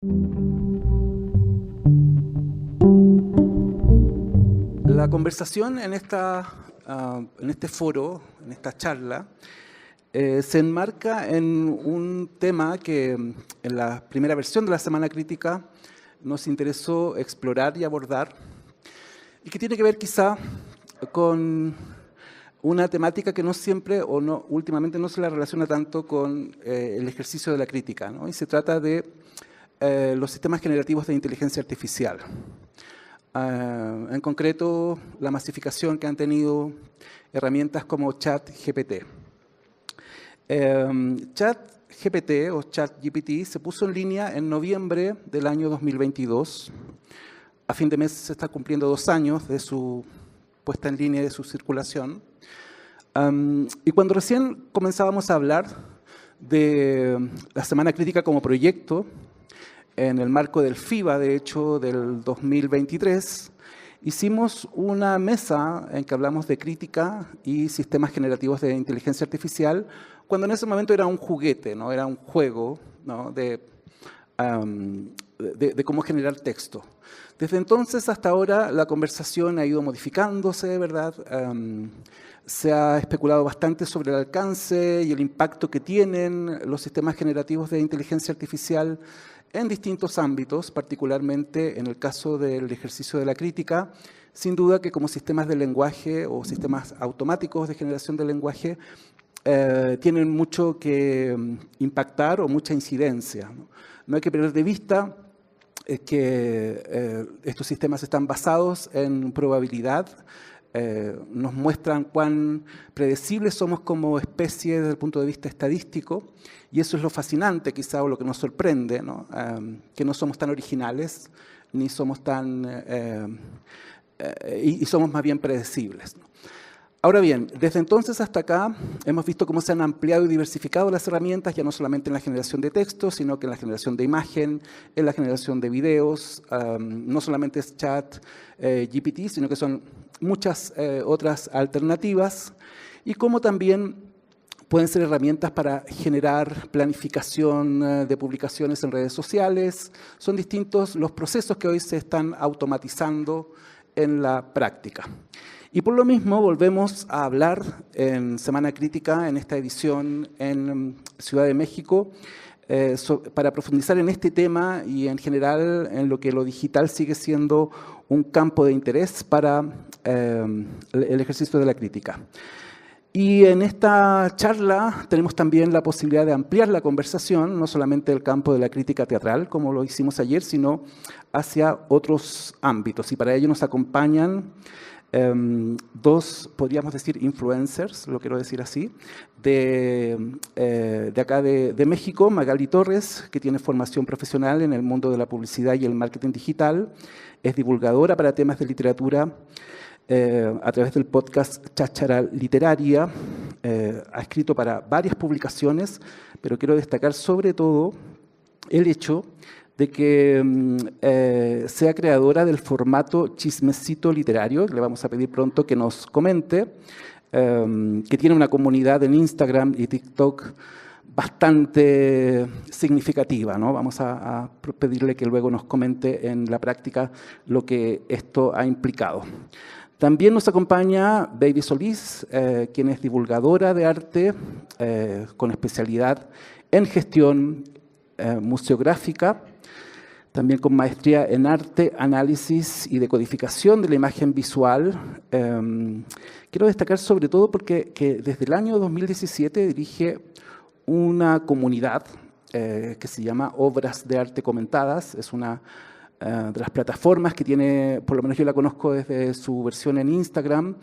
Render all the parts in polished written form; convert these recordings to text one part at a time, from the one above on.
La conversación en este foro, en esta charla, se enmarca en un tema que en la primera versión de la Semana Crítica nos interesó explorar y abordar, y que tiene que ver quizá con una temática que no siempre o no, últimamente no se la relaciona tanto con el ejercicio de la crítica, ¿no? Y se trata de los sistemas generativos de inteligencia artificial. En concreto, la masificación que han tenido herramientas como ChatGPT. ChatGPT o ChatGPT se puso en línea en noviembre del año 2022. A fin de mes se está cumpliendo 2 años de su puesta en línea y de su circulación. Y cuando recién comenzábamos a hablar de la Semana Crítica como proyecto, en el marco del FIBA, de hecho, del 2023, hicimos una mesa en que hablamos de crítica y sistemas generativos de inteligencia artificial, cuando en ese momento era un juguete, ¿no? Era un juego, ¿no? de cómo generar texto. Desde entonces hasta ahora la conversación ha ido modificándose, ¿verdad? Se ha especulado bastante sobre el alcance y el impacto que tienen los sistemas generativos de inteligencia artificial en distintos ámbitos, particularmente en el caso del ejercicio de la crítica. Sin duda que como sistemas de lenguaje o sistemas automáticos de generación de lenguaje tienen mucho que impactar o mucha incidencia, ¿no? No hay que perder de vista que estos sistemas están basados en probabilidad, nos muestran cuán predecibles somos como especie desde el punto de vista estadístico, y eso es lo fascinante quizá o lo que nos sorprende, ¿no? Que no somos tan originales ni somos tan y somos más bien predecibles, ¿no? Ahora bien, desde entonces hasta acá hemos visto cómo se han ampliado y diversificado las herramientas, ya no solamente en la generación de texto, sino que en la generación de imagen, en la generación de videos. No solamente es ChatGPT, sino que son muchas otras alternativas, y cómo también pueden ser herramientas para generar planificación de publicaciones en redes sociales. Son distintos los procesos que hoy se están automatizando en la práctica. Y por lo mismo volvemos a hablar en Semana Crítica, en esta edición en Ciudad de México, para profundizar en este tema y en general en lo que lo digital sigue siendo un campo de interés para el ejercicio de la crítica. Y en esta charla tenemos también la posibilidad de ampliar la conversación, no solamente del campo de la crítica teatral, como lo hicimos ayer, sino hacia otros ámbitos. Y para ello nos acompañan dos, podríamos decir, influencers, lo quiero decir así, de acá de México, Magali Torres, que tiene formación profesional en el mundo de la publicidad y el marketing digital, es divulgadora para temas de literatura a través del podcast Cháchara Literaria, ha escrito para varias publicaciones, pero quiero destacar sobre todo el hecho de que sea creadora del formato Chismecito Literario. Le vamos a pedir pronto que nos comente, que tiene una comunidad en Instagram y TikTok bastante significativa, ¿no? Vamos a pedirle que luego nos comente en la práctica lo que esto ha implicado. También nos acompaña Baby Solís, quien es divulgadora de arte con especialidad en gestión museográfica, también con maestría en arte, análisis y decodificación de la imagen visual. Quiero destacar sobre todo porque desde el año 2017 dirige una comunidad que se llama Obras de Arte Comentadas. Es una de las plataformas que tiene, por lo menos yo la conozco desde su versión en Instagram,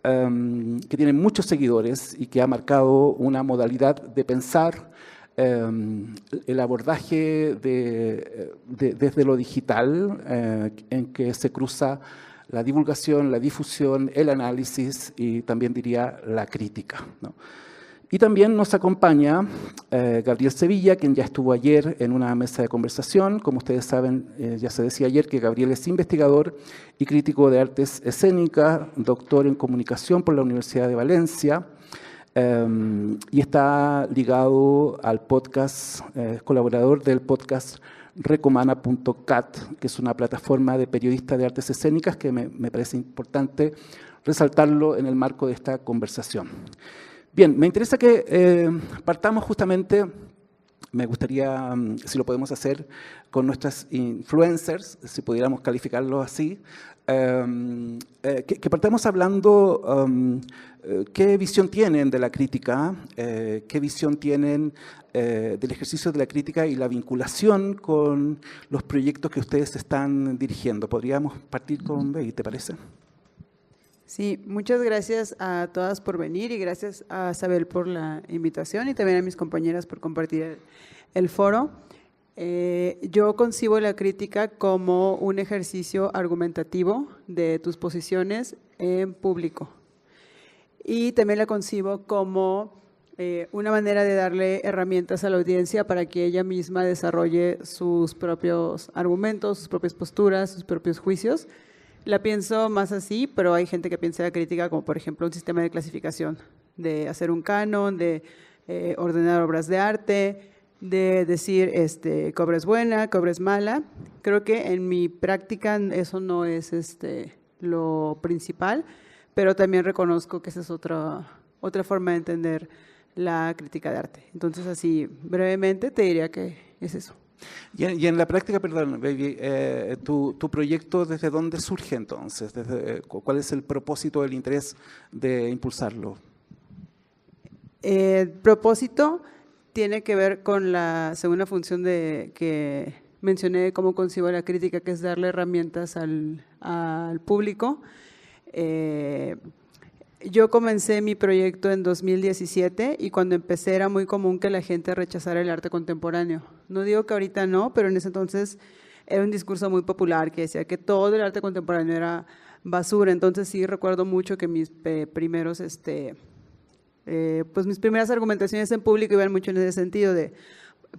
que tiene muchos seguidores y que ha marcado una modalidad de pensar el abordaje desde lo digital, en que se cruza la divulgación, la difusión, el análisis y también diría la crítica, ¿no? Y también nos acompaña Gabriel Sevilla, quien ya estuvo ayer en una mesa de conversación. Como ustedes saben, ya se decía ayer que Gabriel es investigador y crítico de artes escénicas, doctor en comunicación por la Universidad de Valencia, y está ligado al podcast, es colaborador del podcast recomana.cat, que es una plataforma de periodistas de artes escénicas que me parece importante resaltarlo en el marco de esta conversación. Bien, me interesa que partamos justamente, me gustaría, si lo podemos hacer, con nuestras influencers, si pudiéramos calificarlo así, que partamos hablando qué visión tienen de la crítica, qué visión tienen del ejercicio de la crítica y la vinculación con los proyectos que ustedes están dirigiendo. Podríamos partir con Baby, ¿te parece? Sí, muchas gracias a todas por venir y gracias a Isabel por la invitación y también a mis compañeras por compartir el foro. Yo concibo la crítica como un ejercicio argumentativo de tus posiciones en público y también la concibo como una manera de darle herramientas a la audiencia para que ella misma desarrolle sus propios argumentos, sus propias posturas, sus propios juicios. La pienso más así, pero hay gente que piensa la crítica como, por ejemplo, un sistema de clasificación, de hacer un canon, de ordenar obras de arte, de decir que obra es buena, que obra es mala. Creo que en mi práctica eso no es lo principal, pero también reconozco que esa es otra forma de entender la crítica de arte. Entonces, así brevemente te diría que es eso. Y en la práctica, perdón, Baby, tu proyecto, ¿desde dónde surge entonces? ¿Cuál es el propósito, el interés de impulsarlo? El propósito tiene que ver con la segunda función que mencioné de cómo concibo la crítica, que es darle herramientas al público. Yo comencé mi proyecto en 2017 y cuando empecé era muy común que la gente rechazara el arte contemporáneo. No digo que ahorita no, pero en ese entonces era un discurso muy popular que decía que todo el arte contemporáneo era basura. Entonces sí recuerdo mucho que mis primeros, pues mis primeras argumentaciones en público iban mucho en ese sentido de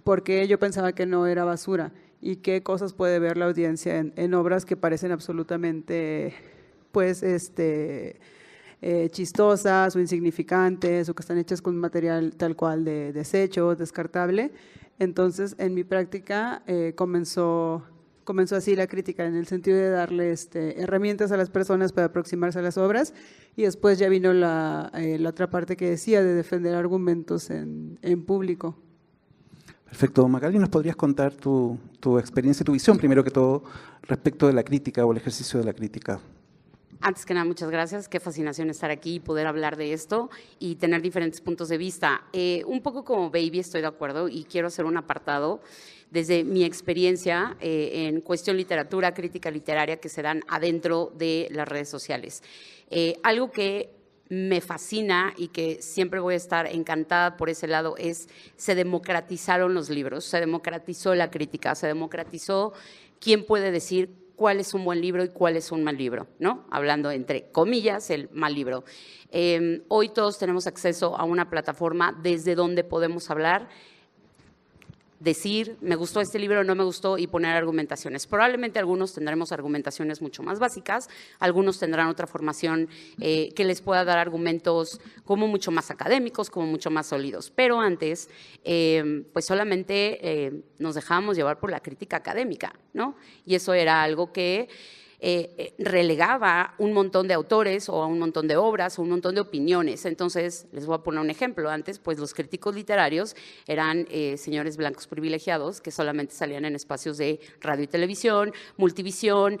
por qué yo pensaba que no era basura y qué cosas puede ver la audiencia en obras que parecen absolutamente, pues, chistosas o insignificantes o que están hechas con material tal cual de desecho, descartable. Entonces, en mi práctica comenzó así la crítica, en el sentido de darle herramientas a las personas para aproximarse a las obras y después ya vino la otra parte que decía de defender argumentos en público. Perfecto. Magali, ¿nos podrías contar tu experiencia y tu visión, primero que todo, respecto de la crítica o el ejercicio de la crítica? Antes que nada, muchas gracias. Qué fascinación estar aquí y poder hablar de esto y tener diferentes puntos de vista. Un poco como Baby estoy de acuerdo y quiero hacer un apartado desde mi experiencia en cuestión literatura, crítica literaria que se dan adentro de las redes sociales. Algo que me fascina y que siempre voy a estar encantada por ese lado es se democratizaron los libros, se democratizó la crítica, se democratizó quién puede decir cuál es un buen libro y cuál es un mal libro, ¿no? Hablando entre comillas, el mal libro. Hoy todos tenemos acceso a una plataforma desde donde podemos hablar, decir, me gustó este libro, no me gustó, y poner argumentaciones. Probablemente algunos tendremos argumentaciones mucho más básicas, algunos tendrán otra formación que les pueda dar argumentos como mucho más académicos, como mucho más sólidos. Pero antes, pues solamente nos dejábamos llevar por la crítica académica, ¿no? Y eso era algo que relegaba un montón de autores o a un montón de obras o un montón de opiniones. Entonces, les voy a poner un ejemplo. Antes, pues los críticos literarios eran señores blancos privilegiados que solamente salían en espacios de radio y televisión, Multivisión,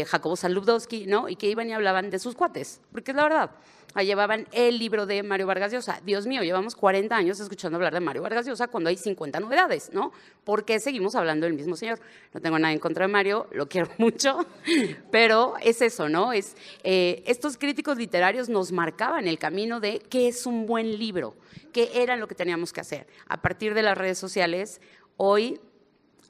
Jacobo Saludowski, ¿no? Y que iban y hablaban de sus cuates, porque es la verdad. Llevaban el libro de Mario Vargas Llosa. Dios mío, llevamos 40 años escuchando hablar de Mario Vargas Llosa cuando hay 50 novedades, ¿no? ¿Por qué seguimos hablando del mismo señor? No tengo nada en contra de Mario, lo quiero mucho, pero es eso, ¿no? Estos críticos literarios nos marcaban el camino de qué es un buen libro, qué era lo que teníamos que hacer. A partir de las redes sociales, hoy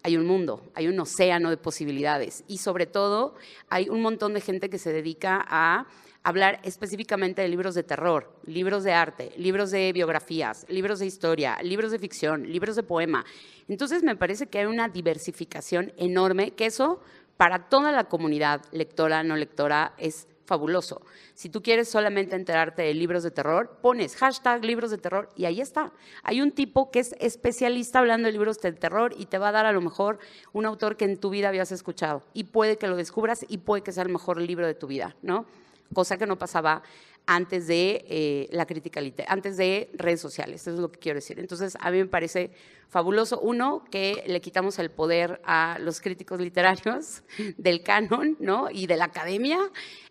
hay un mundo, hay un océano de posibilidades y sobre todo hay un montón de gente que se dedica a hablar específicamente de libros de terror, libros de arte, libros de biografías, libros de historia, libros de ficción, libros de poema. Entonces me parece que hay una diversificación enorme, que eso para toda la comunidad lectora, no lectora, es fabuloso. Si tú quieres solamente enterarte de libros de terror, pones hashtag libros de terror y ahí está. Hay un tipo que es especialista hablando de libros de terror y te va a dar a lo mejor un autor que en tu vida habías escuchado y puede que lo descubras y puede que sea el mejor libro de tu vida, ¿no? Cosa que no pasaba antes de la crítica literaria, antes de redes sociales, eso es lo que quiero decir. Entonces, a mí me parece fabuloso, uno, que le quitamos el poder a los críticos literarios del canon, ¿no? Y de la academia,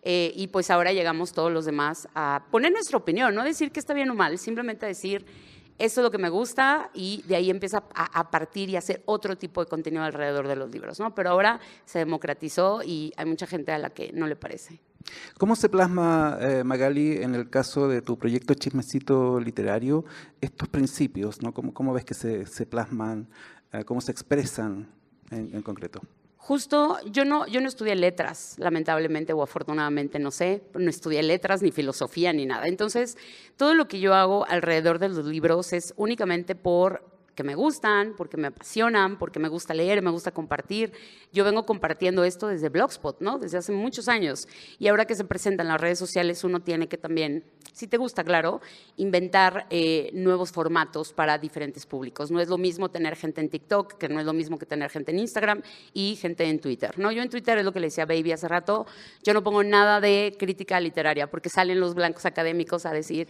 y pues ahora llegamos todos los demás a poner nuestra opinión, no decir que está bien o mal, simplemente decir, esto es lo que me gusta, y de ahí empieza a partir y a hacer otro tipo de contenido alrededor de los libros, ¿no? Pero ahora se democratizó y hay mucha gente a la que no le parece. ¿Cómo se plasma, Magali, en el caso de tu proyecto Chismecito Literario, estos principios, ¿no? ¿Cómo ves que se plasman, cómo se expresan en concreto? Justo, yo no estudié letras, lamentablemente o afortunadamente, no sé, no estudié letras, ni filosofía, ni nada. Entonces, todo lo que yo hago alrededor de los libros es únicamente porque me gustan, porque me apasionan, porque me gusta leer, me gusta compartir. Yo vengo compartiendo esto desde Blogspot, ¿no? Desde hace muchos años. Y ahora que se presentan las redes sociales, uno tiene que también, si te gusta, claro, inventar nuevos formatos para diferentes públicos. No es lo mismo tener gente en TikTok, que no es lo mismo que tener gente en Instagram y gente en Twitter, ¿no? Yo en Twitter, es lo que le decía a Baby hace rato, yo no pongo nada de crítica literaria, porque salen los blancos académicos a decir,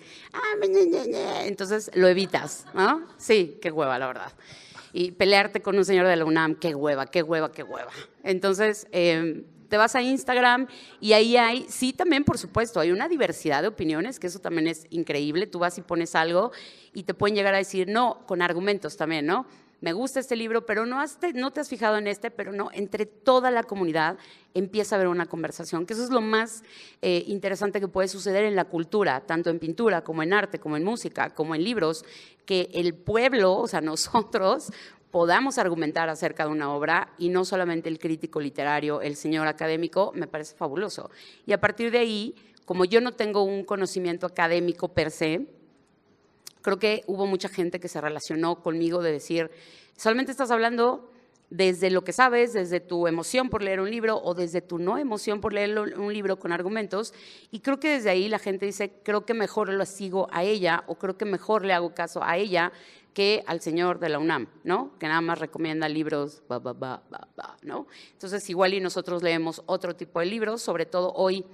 entonces lo evitas, ¿no? Sí, qué hueva, la verdad. Y pelearte con un señor de la UNAM, qué hueva, qué hueva, qué hueva. Entonces, te vas a Instagram y ahí hay, sí, también, por supuesto, hay una diversidad de opiniones, que eso también es increíble. Tú vas y pones algo y te pueden llegar a decir, no, con argumentos también, ¿no? Me gusta este libro, pero no te has fijado en este, pero no, entre toda la comunidad empieza a haber una conversación, que eso es lo más interesante que puede suceder en la cultura, tanto en pintura como en arte, como en música, como en libros, que el pueblo, o sea, nosotros, podamos argumentar acerca de una obra y no solamente el crítico literario, el señor académico, me parece fabuloso. Y a partir de ahí, como yo no tengo un conocimiento académico per se, creo que hubo mucha gente que se relacionó conmigo de decir, solamente estás hablando desde lo que sabes, desde tu emoción por leer un libro o desde tu no emoción por leer un libro con argumentos, y creo que desde ahí la gente dice, creo que mejor lo sigo a ella o creo que mejor le hago caso a ella que al señor de la UNAM, ¿no? Que nada más recomienda libros, ¿no? Entonces, igual y nosotros leemos otro tipo de libros, sobre todo hoy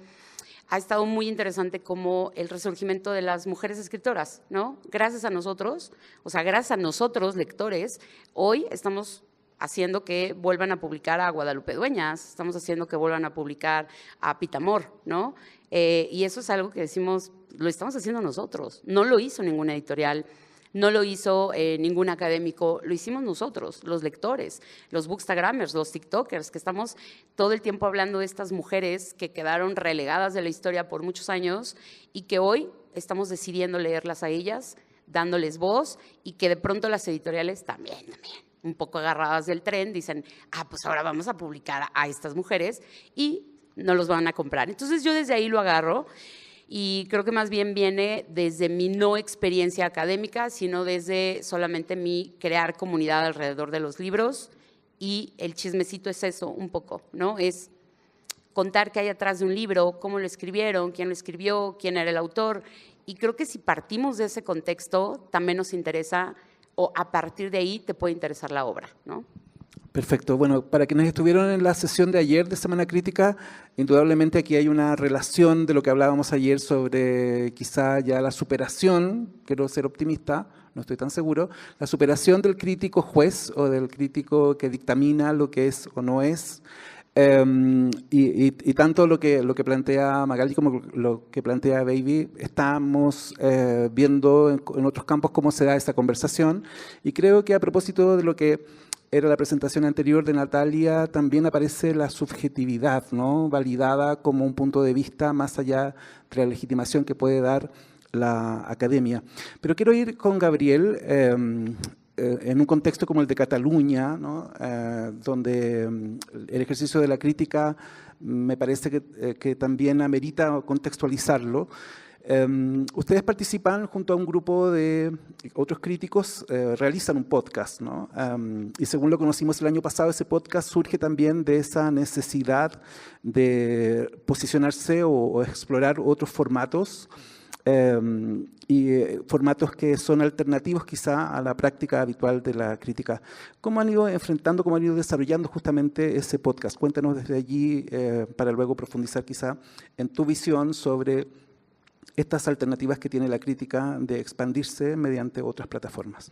ha estado muy interesante como el resurgimiento de las mujeres escritoras, ¿no? Gracias a nosotros, o sea, gracias a nosotros, lectores, hoy estamos haciendo que vuelvan a publicar a Guadalupe Dueñas, estamos haciendo que vuelvan a publicar a Pitamor, ¿no? Y eso es algo que decimos, lo estamos haciendo nosotros, no lo hizo ninguna editorial, no lo hizo ningún académico, lo hicimos nosotros, los lectores, los bookstagrammers, los tiktokers, que estamos todo el tiempo hablando de estas mujeres que quedaron relegadas de la historia por muchos años y que hoy estamos decidiendo leerlas a ellas, dándoles voz, y que de pronto las editoriales también, un poco agarradas del tren, dicen, pues ahora vamos a publicar a estas mujeres y no los van a comprar. Entonces yo desde ahí lo agarro. Y creo que más bien viene desde mi no experiencia académica, sino desde solamente mi crear comunidad alrededor de los libros, y el chismecito es eso un poco, ¿no? Es contar qué hay atrás de un libro, cómo lo escribieron, quién lo escribió, quién era el autor, y creo que si partimos de ese contexto también nos interesa, o a partir de ahí te puede interesar la obra, ¿no? Perfecto. Bueno, para quienes estuvieron en la sesión de ayer de Semana Crítica, indudablemente aquí hay una relación de lo que hablábamos ayer sobre quizá ya la superación, quiero ser optimista, no estoy tan seguro, la superación del crítico juez o del crítico que dictamina lo que es o no es, y tanto lo que plantea Magali como lo que plantea Baby, estamos viendo en otros campos cómo se da esa conversación, y creo que a propósito de lo que era la presentación anterior de Natalia, también aparece la subjetividad, ¿no? Validada como un punto de vista más allá de la legitimación que puede dar la academia. Pero quiero ir con Gabriel en un contexto como el de Cataluña, ¿no? Donde el ejercicio de la crítica me parece que también amerita contextualizarlo. Ustedes participan junto a un grupo de otros críticos, realizan un podcast, ¿no? Y según lo conocimos el año pasado, ese podcast surge también de esa necesidad de posicionarse o explorar otros formatos, formatos que son alternativos quizá a la práctica habitual de la crítica. ¿Cómo han ido enfrentando, cómo han ido desarrollando justamente ese podcast? Cuéntanos desde allí para luego profundizar quizá en tu visión sobre estas alternativas que tiene la crítica de expandirse mediante otras plataformas.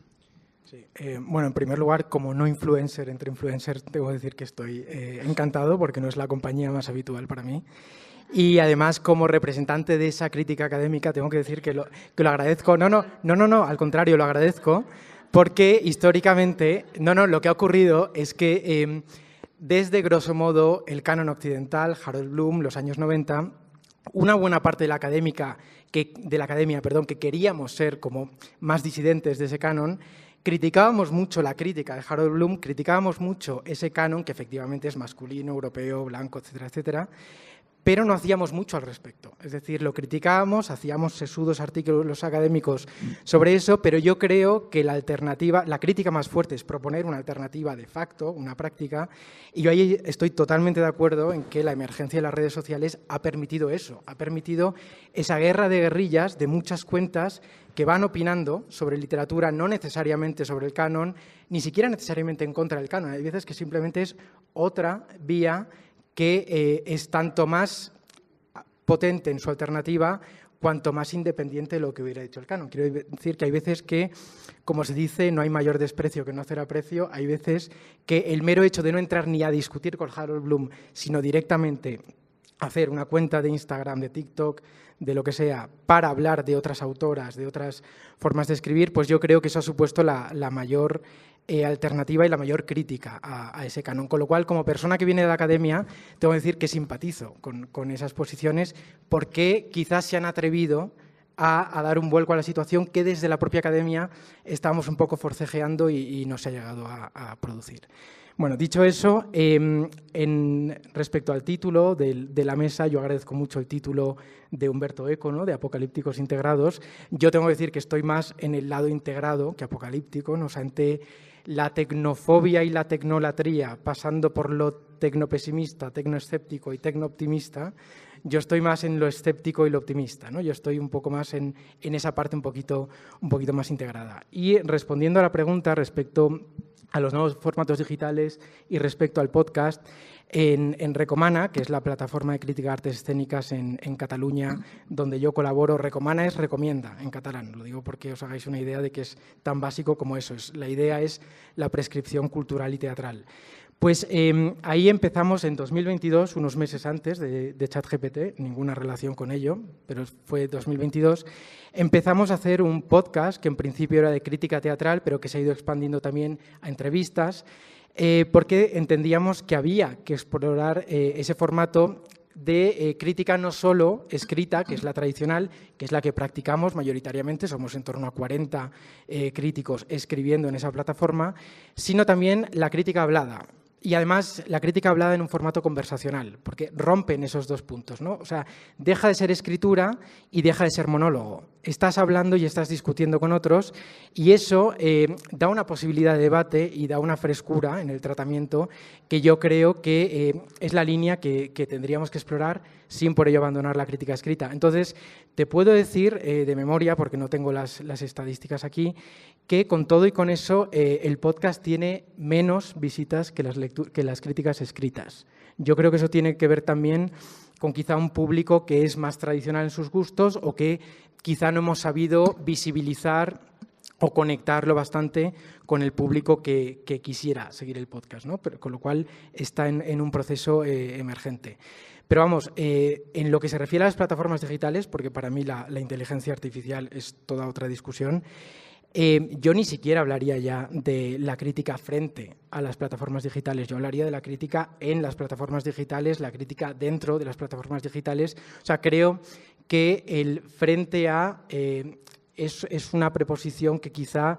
Sí. Bueno, en primer lugar, como no influencer entre influencers, tengo que decir que estoy encantado porque no es la compañía más habitual para mí. Y además, como representante de esa crítica académica, tengo que decir que lo agradezco. No, al contrario, lo agradezco porque históricamente, lo que ha ocurrido es que desde, grosso modo, el canon occidental, Harold Bloom, los años 90, una buena parte de la academia, que queríamos ser como más disidentes de ese canon, criticábamos mucho la crítica de Harold Bloom, criticábamos mucho ese canon, que efectivamente es masculino, europeo, blanco, etcétera, etcétera, pero no hacíamos mucho al respecto. Es decir, lo criticábamos, hacíamos sesudos artículos académicos sobre eso, pero yo creo que la crítica más fuerte es proponer una alternativa de facto, una práctica, y yo ahí estoy totalmente de acuerdo en que la emergencia de las redes sociales ha permitido eso, ha permitido esa guerra de guerrillas de muchas cuentas que van opinando sobre literatura, no necesariamente sobre el canon, ni siquiera necesariamente en contra del canon. Hay veces que simplemente es otra vía que es tanto más potente en su alternativa cuanto más independiente de lo que hubiera dicho el canon. Quiero decir que hay veces que, como se dice, no hay mayor desprecio que no hacer aprecio. Hay veces que el mero hecho de no entrar ni a discutir con Harold Bloom, sino directamente hacer una cuenta de Instagram, de TikTok, de lo que sea, para hablar de otras autoras, de otras formas de escribir, pues yo creo que eso ha supuesto la mayor alternativa y la mayor crítica a ese canon. Con lo cual, como persona que viene de la academia, tengo que decir que simpatizo con esas posiciones porque quizás se han atrevido a dar un vuelco a la situación que desde la propia academia estábamos un poco forcejeando y no se ha llegado a producir. Bueno, dicho eso, respecto al título de la mesa, yo agradezco mucho el título de Umberto Eco, ¿no?, de Apocalípticos Integrados. Yo tengo que decir que estoy más en el lado integrado que apocalíptico, ¿no? O sea, ante la tecnofobia y la tecnolatría, pasando por lo tecnopesimista, tecnoescéptico y tecnooptimista, yo estoy más en lo escéptico y lo optimista, ¿no? Yo estoy un poco más en esa parte un poquito más integrada. Y respondiendo a la pregunta respecto a los nuevos formatos digitales y respecto al podcast, en Recomana, que es la plataforma de crítica de artes escénicas en Cataluña, donde yo colaboro. Recomana es recomienda en catalán, lo digo porque os hagáis una idea de que es tan básico como eso. La idea es la prescripción cultural y teatral. Pues ahí empezamos en 2022, unos meses antes de ChatGPT, ninguna relación con ello, pero fue 2022, empezamos a hacer un podcast que en principio era de crítica teatral, pero que se ha ido expandiendo también a entrevistas, porque entendíamos que había que explorar ese formato de crítica no solo escrita, que es la tradicional, que es la que practicamos mayoritariamente, somos en torno a 40 críticos escribiendo en esa plataforma, sino también la crítica hablada. Y además la crítica hablada en un formato conversacional, porque rompen esos dos puntos, ¿no? O sea, deja de ser escritura y deja de ser monólogo. Estás hablando y estás discutiendo con otros y eso da una posibilidad de debate y da una frescura en el tratamiento que yo creo que es la línea que tendríamos que explorar sin por ello abandonar la crítica escrita. Entonces, te puedo decir de memoria, porque no tengo las estadísticas aquí, que con todo y con eso el podcast tiene menos visitas que las críticas escritas. Yo creo que eso tiene que ver también con quizá un público que es más tradicional en sus gustos o que quizá no hemos sabido visibilizar o conectarlo bastante con el público que quisiera seguir el podcast, ¿no? Pero, con lo cual está en un proceso emergente. Pero vamos, en lo que se refiere a las plataformas digitales, porque para mí la inteligencia artificial es toda otra discusión, yo ni siquiera hablaría ya de la crítica frente a las plataformas digitales. Yo hablaría de la crítica en las plataformas digitales, la crítica dentro de las plataformas digitales. O sea, creo que el frente a es una preposición que quizá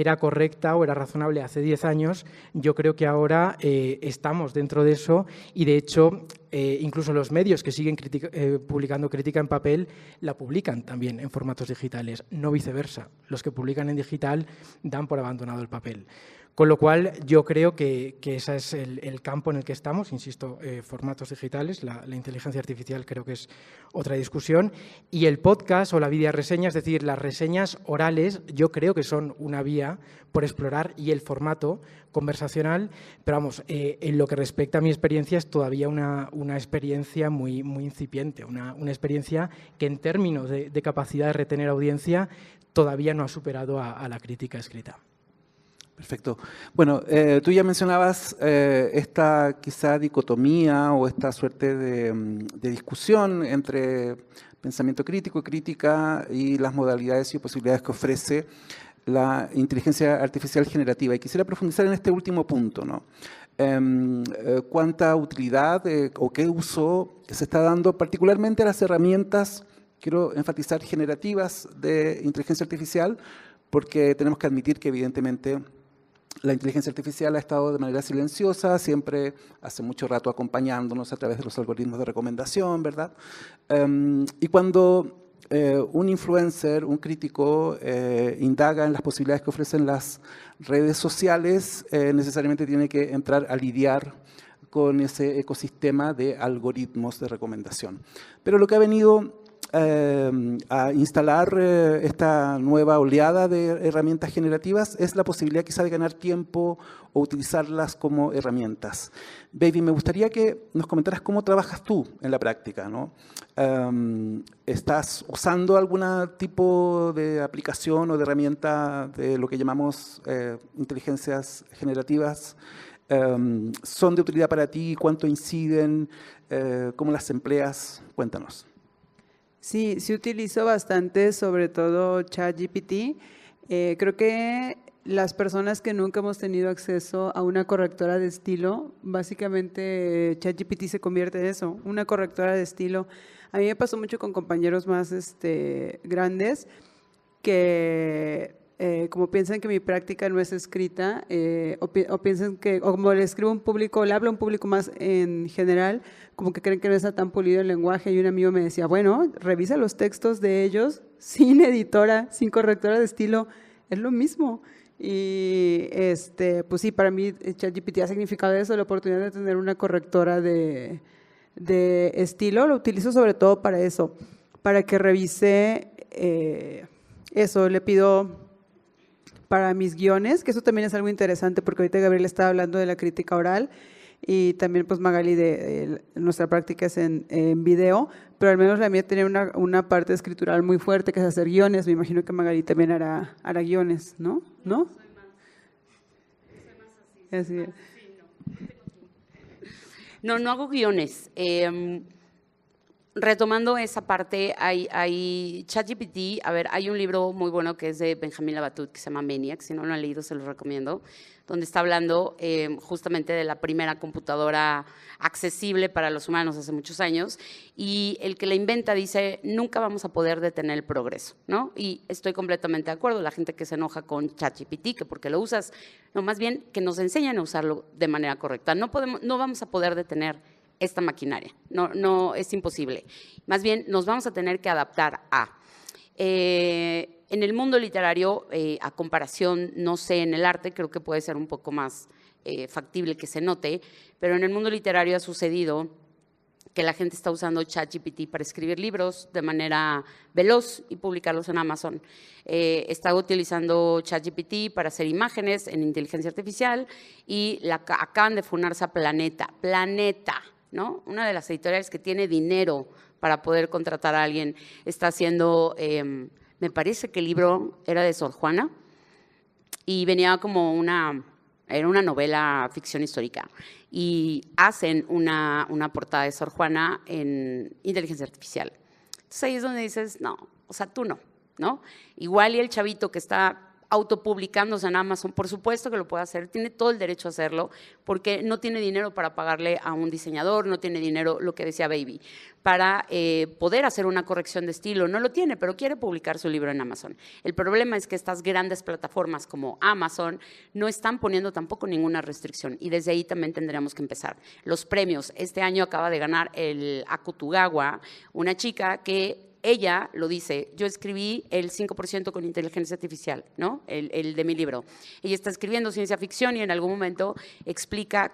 era correcta o era razonable hace 10 años, yo creo que ahora estamos dentro de eso y, de hecho, incluso los medios que siguen publicando crítica en papel la publican también en formatos digitales, no viceversa. Los que publican en digital dan por abandonado el papel. Con lo cual, yo creo que ese es el campo en el que estamos. Insisto, formatos digitales, la inteligencia artificial creo que es otra discusión. Y el podcast o la videoreseña, es decir, las reseñas orales, yo creo que son una vía por explorar, y el formato conversacional. Pero vamos, en lo que respecta a mi experiencia, es todavía una experiencia muy incipiente, una experiencia que en términos de capacidad de retener audiencia todavía no ha superado a la crítica escrita. Perfecto. Bueno, tú ya mencionabas esta quizá dicotomía o esta suerte de discusión entre pensamiento crítico y crítica y las modalidades y posibilidades que ofrece la inteligencia artificial generativa. Y quisiera profundizar en este último punto, ¿no? ¿Cuánta utilidad o qué uso se está dando particularmente a las herramientas, quiero enfatizar, generativas de inteligencia artificial? Porque tenemos que admitir que evidentemente la inteligencia artificial ha estado de manera silenciosa, siempre hace mucho rato acompañándonos a través de los algoritmos de recomendación, ¿verdad? Y cuando un influencer, un crítico, indaga en las posibilidades que ofrecen las redes sociales, necesariamente tiene que entrar a lidiar con ese ecosistema de algoritmos de recomendación. Pero lo que ha venido a instalar esta nueva oleada de herramientas generativas es la posibilidad quizá de ganar tiempo o utilizarlas como herramientas. Baby, me gustaría que nos comentaras cómo trabajas tú en la práctica, ¿no? ¿Estás usando algún tipo de aplicación o de herramienta de lo que llamamos inteligencias generativas? ¿Son de utilidad para ti? ¿Cuánto inciden? ¿Cómo las empleas? Cuéntanos. Sí, sí utilizo bastante, sobre todo ChatGPT. Creo que las personas que nunca hemos tenido acceso a una correctora de estilo, básicamente ChatGPT se convierte en eso, una correctora de estilo. A mí me pasó mucho con compañeros más grandes que como piensan que mi práctica no es escrita o piensan que, o como le escribo a un público, le hablo a un público más en general, como que creen que no está tan pulido el lenguaje. Y un amigo me decía, bueno, revisa los textos de ellos sin editora, sin correctora de estilo, es lo mismo. Y pues sí, para mí ChatGPT ha significado eso, la oportunidad de tener una correctora de estilo. Lo utilizo sobre todo para eso, para que revise eso. Le pido para mis guiones, que eso también es algo interesante, porque ahorita Gabriel estaba hablando de la crítica oral y también pues Magali de nuestra práctica es en video, pero al menos la mía tiene una parte escritural muy fuerte, que es hacer guiones. Me imagino que Magali también hará guiones, ¿no? ¿No? Soy más así. Así. No hago guiones. Retomando esa parte, hay ChatGPT. A ver, hay un libro muy bueno que es de Benjamin Labatut que se llama Maniac. Si no lo han leído, se los recomiendo. Donde está hablando justamente de la primera computadora accesible para los humanos hace muchos años. Y el que la inventa dice, nunca vamos a poder detener el progreso, ¿no? Y estoy completamente de acuerdo. La gente que se enoja con ChatGPT, que porque lo usas, no, más bien que nos enseñan a usarlo de manera correcta. No vamos a poder detener esta maquinaria, no es imposible. Más bien nos vamos a tener que adaptar a. En el mundo literario, a comparación, no sé, en el arte, creo que puede ser un poco más factible que se note, pero en el mundo literario ha sucedido que la gente está usando ChatGPT para escribir libros de manera veloz y publicarlos en Amazon. Está utilizando ChatGPT para hacer imágenes en inteligencia artificial y acaban de funarse a Planeta, ¿no? Una de las editoriales que tiene dinero para poder contratar a alguien está haciendo, me parece que el libro era de Sor Juana y venía como era una novela ficción histórica y hacen una portada de Sor Juana en inteligencia artificial. Entonces ahí es donde dices, no, o sea, tú no, ¿no? Igual y el chavito que está autopublicándose en Amazon, por supuesto que lo puede hacer, tiene todo el derecho a hacerlo, porque no tiene dinero para pagarle a un diseñador, no tiene dinero, lo que decía Baby, para poder hacer una corrección de estilo, no lo tiene, pero quiere publicar su libro en Amazon. El problema es que estas grandes plataformas como Amazon no están poniendo tampoco ninguna restricción, y desde ahí también tendríamos que empezar. Los premios, este año acaba de ganar el Akutugawa, una chica que ella lo dice, yo escribí el 5% con inteligencia artificial, ¿no? El de mi libro. Ella está escribiendo ciencia ficción y en algún momento explica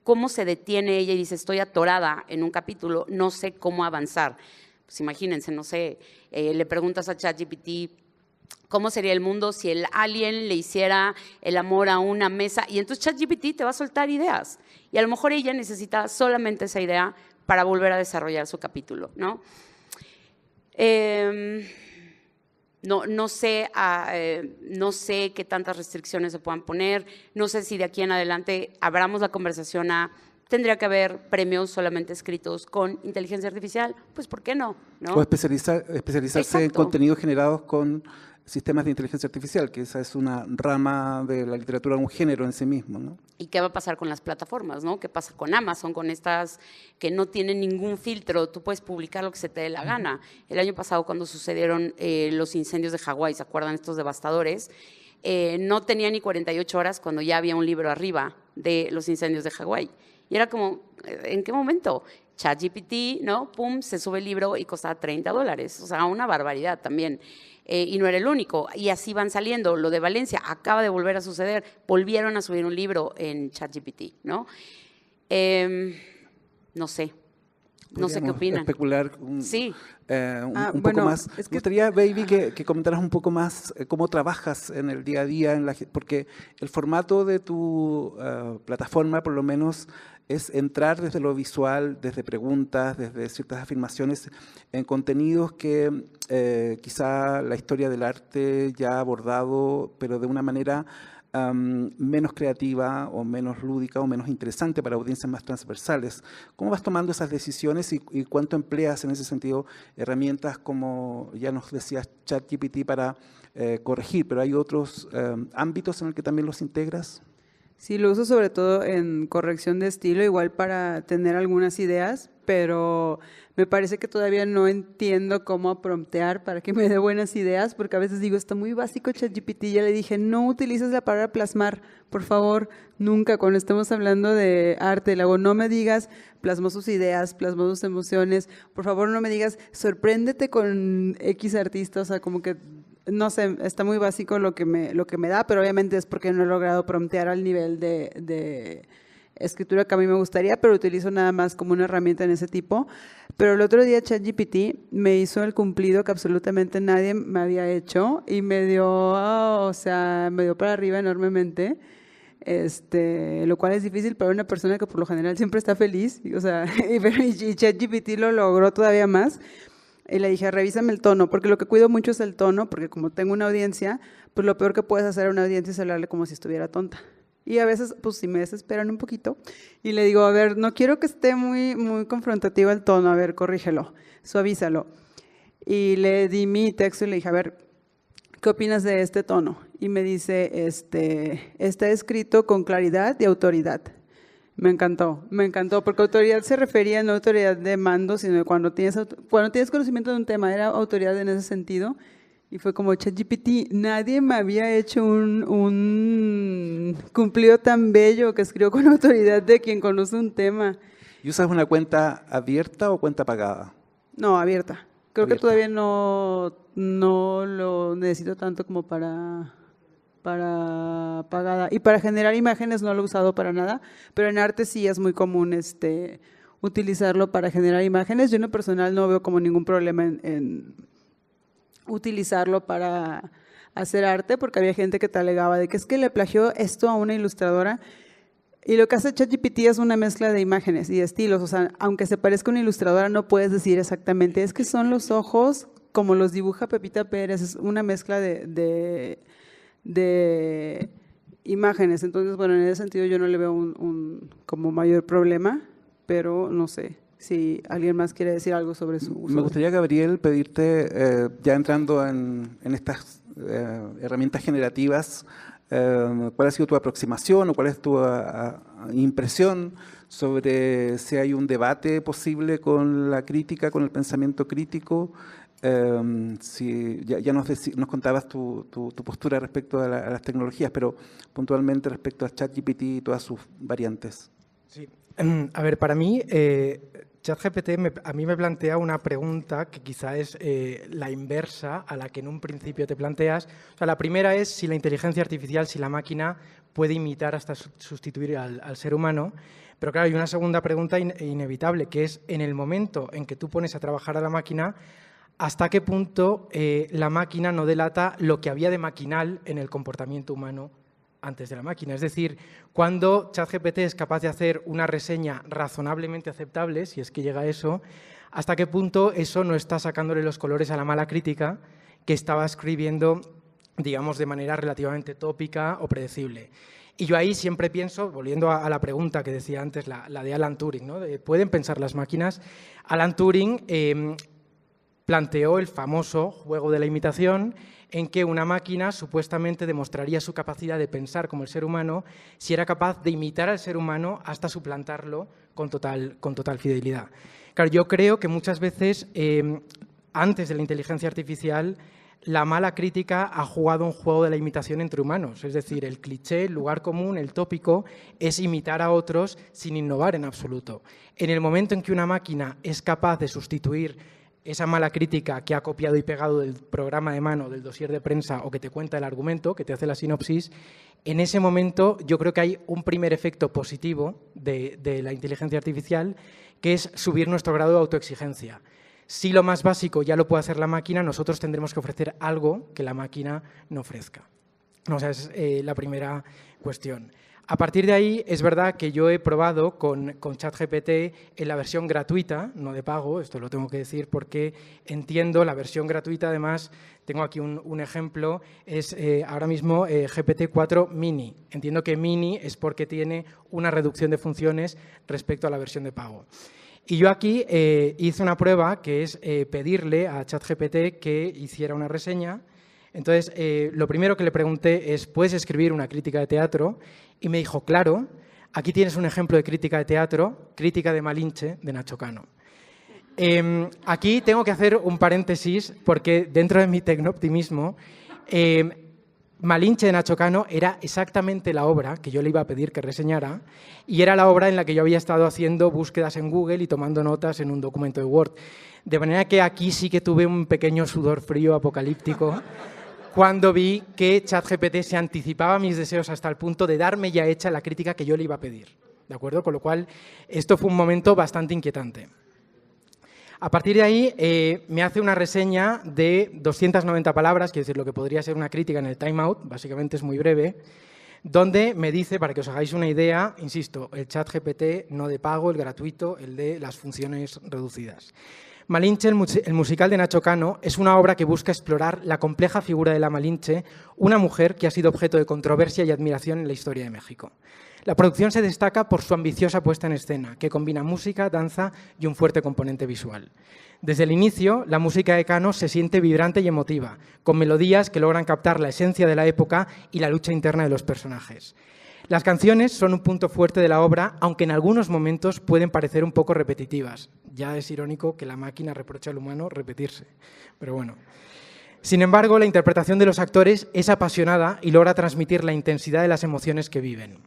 cómo se detiene ella y dice, estoy atorada en un capítulo, no sé cómo avanzar. Pues imagínense, no sé, le preguntas a ChatGPT, ¿cómo sería el mundo si el alien le hiciera el amor a una mesa? Y entonces ChatGPT te va a soltar ideas. Y a lo mejor ella necesita solamente esa idea para volver a desarrollar su capítulo, ¿no? No sé qué tantas restricciones se puedan poner, no sé si de aquí en adelante abramos la conversación tendría que haber premios solamente escritos con inteligencia artificial, pues ¿por qué no? O especializarse en contenidos generados con sistemas de inteligencia artificial, que esa es una rama de la literatura, un género en sí mismo, ¿no? ¿Y qué va a pasar con las plataformas, no? ¿Qué pasa con Amazon, con estas que no tienen ningún filtro? Tú puedes publicar lo que se te dé la gana. El año pasado, cuando sucedieron los incendios de Hawái, ¿se acuerdan estos devastadores? No tenía ni 48 horas cuando ya había un libro arriba de los incendios de Hawái. Y era como, ¿en qué momento? ChatGPT, ¿no? Pum, se sube el libro y costaba $30. O sea, una barbaridad también. Y no era el único, y así van saliendo. Lo de Valencia acaba de volver a suceder, volvieron a subir un libro en ChatGPT, ¿no? No sé qué opinan. Especular sí. Un poco más. Me gustaría, Baby, que comentaras un poco más cómo trabajas en el día a día, porque el formato de tu plataforma, por lo menos, es entrar desde lo visual, desde preguntas, desde ciertas afirmaciones, en contenidos que quizá la historia del arte ya ha abordado, pero de una manera menos creativa o menos lúdica o menos interesante para audiencias más transversales. ¿Cómo vas tomando esas decisiones y cuánto empleas en ese sentido herramientas como, ya nos decías, ChatGPT para corregir, pero hay otros ámbitos en los que también los integras? Sí, lo uso sobre todo en corrección de estilo, igual para tener algunas ideas, pero me parece que todavía no entiendo cómo promptear para que me dé buenas ideas, porque a veces digo, está muy básico ChatGPT, ya le dije, no utilices la palabra plasmar, por favor, nunca, cuando estemos hablando de arte, luego no me digas, plasmó sus ideas, plasmó sus emociones, por favor no me digas, sorpréndete con X artista, o sea, como que no sé, está muy básico lo que me da, pero obviamente es porque no he logrado promptear al nivel de escritura que a mí me gustaría, pero utilizo nada más como una herramienta en ese tipo. Pero el otro día ChatGPT me hizo el cumplido que absolutamente nadie me había hecho y me dio para arriba enormemente. Lo cual es difícil para una persona que por lo general siempre está feliz, o sea, y ChatGPT lo logró todavía más. Y le dije, revísame el tono, porque lo que cuido mucho es el tono, porque como tengo una audiencia, pues lo peor que puedes hacer a una audiencia es hablarle como si estuviera tonta. Y a veces, pues sí me desesperan un poquito. Y le digo, a ver, no quiero que esté muy, muy confrontativo el tono, a ver, corrígelo, suavízalo. Y le di mi texto y le dije, a ver, ¿qué opinas de este tono? Y me dice, está escrito con claridad y autoridad. Me encantó, porque autoridad se refería no a autoridad de mando, sino cuando tienes conocimiento de un tema, era autoridad en ese sentido. Y fue como ChatGPT, nadie me había hecho un cumplido tan bello que escribió con autoridad de quien conoce un tema. ¿Y usas una cuenta abierta o cuenta pagada? No, abierta. Creo que todavía no lo necesito tanto como para pagada. Y para generar imágenes no lo he usado para nada, pero en arte sí es muy común utilizarlo para generar imágenes. Yo en lo personal no veo como ningún problema en utilizarlo para hacer arte, porque había gente que te alegaba de que es que le plagió esto a una ilustradora. Y lo que hace ChatGPT es una mezcla de imágenes y de estilos. O sea, aunque se parezca a una ilustradora, no puedes decir exactamente, es que son los ojos como los dibuja Pepita Pérez. Es una mezcla de imágenes. Entonces, bueno, en ese sentido yo no le veo un como mayor problema, pero no sé si alguien más quiere decir algo sobre su uso. Me gustaría, Gabriel, pedirte, ya entrando en estas herramientas generativas, ¿cuál ha sido tu aproximación o cuál es tu impresión sobre si hay un debate posible con la crítica, con el pensamiento crítico? Si ya nos contabas tu postura respecto a las tecnologías, pero puntualmente respecto a ChatGPT y todas sus variantes. Sí. A ver, para mí, ChatGPT a mí me plantea una pregunta que quizá es la inversa a la que en un principio te planteas. O sea, la primera es si la inteligencia artificial, si la máquina puede imitar hasta sustituir al ser humano. Pero claro, hay una segunda pregunta inevitable, que es en el momento en que tú pones a trabajar a la máquina, ¿hasta qué punto la máquina no delata lo que había de maquinal en el comportamiento humano antes de la máquina? Es decir, cuando ChatGPT es capaz de hacer una reseña razonablemente aceptable, si es que llega a eso, ¿hasta qué punto eso no está sacándole los colores a la mala crítica que estaba escribiendo, digamos, de manera relativamente tópica o predecible? Y yo ahí siempre pienso, volviendo a la pregunta que decía antes, la de Alan Turing, ¿no? ¿Pueden pensar las máquinas? Alan Turing planteó el famoso juego de la imitación, en que una máquina supuestamente demostraría su capacidad de pensar como el ser humano si era capaz de imitar al ser humano hasta suplantarlo con total fidelidad. Claro, yo creo que muchas veces, antes de la inteligencia artificial, la mala crítica ha jugado un juego de la imitación entre humanos. Es decir, el cliché, el lugar común, el tópico, es imitar a otros sin innovar en absoluto. En el momento en que una máquina es capaz de sustituir esa mala crítica que ha copiado y pegado del programa de mano, del dossier de prensa o que te cuenta el argumento, que te hace la sinopsis, en ese momento yo creo que hay un primer efecto positivo de la inteligencia artificial, que es subir nuestro grado de autoexigencia. Si lo más básico ya lo puede hacer la máquina, nosotros tendremos que ofrecer algo que la máquina no ofrezca. O sea, es la primera cuestión. A partir de ahí, es verdad que yo he probado con ChatGPT en la versión gratuita, no de pago, esto lo tengo que decir porque entiendo la versión gratuita. Además, tengo aquí un ejemplo, es ahora mismo GPT-4 Mini. Entiendo que Mini es porque tiene una reducción de funciones respecto a la versión de pago. Y yo aquí hice una prueba que es pedirle a ChatGPT que hiciera una reseña. Entonces, lo primero que le pregunté es, ¿puedes escribir una crítica de teatro? Y me dijo, claro, aquí tienes un ejemplo de crítica de teatro, crítica de Malinche, de Nacho Cano. Aquí tengo que hacer un paréntesis porque dentro de mi tecnooptimismo, Malinche de Nacho Cano era exactamente la obra que yo le iba a pedir que reseñara y era la obra en la que yo había estado haciendo búsquedas en Google y tomando notas en un documento de Word. De manera que aquí sí que tuve un pequeño sudor frío apocalíptico cuando vi que ChatGPT se anticipaba a mis deseos hasta el punto de darme ya hecha la crítica que yo le iba a pedir. ¿De acuerdo? Con lo cual, esto fue un momento bastante inquietante. A partir de ahí, me hace una reseña de 290 palabras, quiere decir lo que podría ser una crítica en el Time Out, básicamente es muy breve, donde me dice, para que os hagáis una idea, insisto, el ChatGPT no de pago, el gratuito, el de las funciones reducidas. Malinche, el musical de Nacho Cano, es una obra que busca explorar la compleja figura de la Malinche, una mujer que ha sido objeto de controversia y admiración en la historia de México. La producción se destaca por su ambiciosa puesta en escena, que combina música, danza y un fuerte componente visual. Desde el inicio, la música de Cano se siente vibrante y emotiva, con melodías que logran captar la esencia de la época y la lucha interna de los personajes. Las canciones son un punto fuerte de la obra, aunque en algunos momentos pueden parecer un poco repetitivas. Ya es irónico que la máquina reproche al humano repetirse, pero bueno. Sin embargo, la interpretación de los actores es apasionada y logra transmitir la intensidad de las emociones que viven.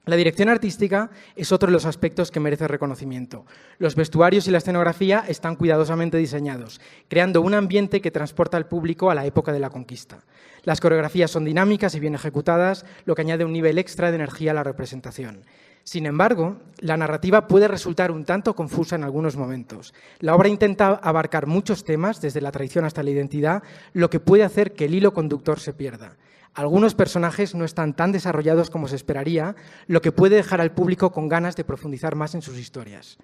La dirección artística es otro de los aspectos que merece reconocimiento. Los vestuarios y la escenografía están cuidadosamente diseñados, creando un ambiente que transporta al público a la época de la conquista. Las coreografías son dinámicas y bien ejecutadas, lo que añade un nivel extra de energía a la representación. Sin embargo, la narrativa puede resultar un tanto confusa en algunos momentos. La obra intenta abarcar muchos temas, desde la tradición hasta la identidad, lo que puede hacer que el hilo conductor se pierda. Algunos personajes no están tan desarrollados como se esperaría, lo que puede dejar al público con ganas de profundizar más en sus historias.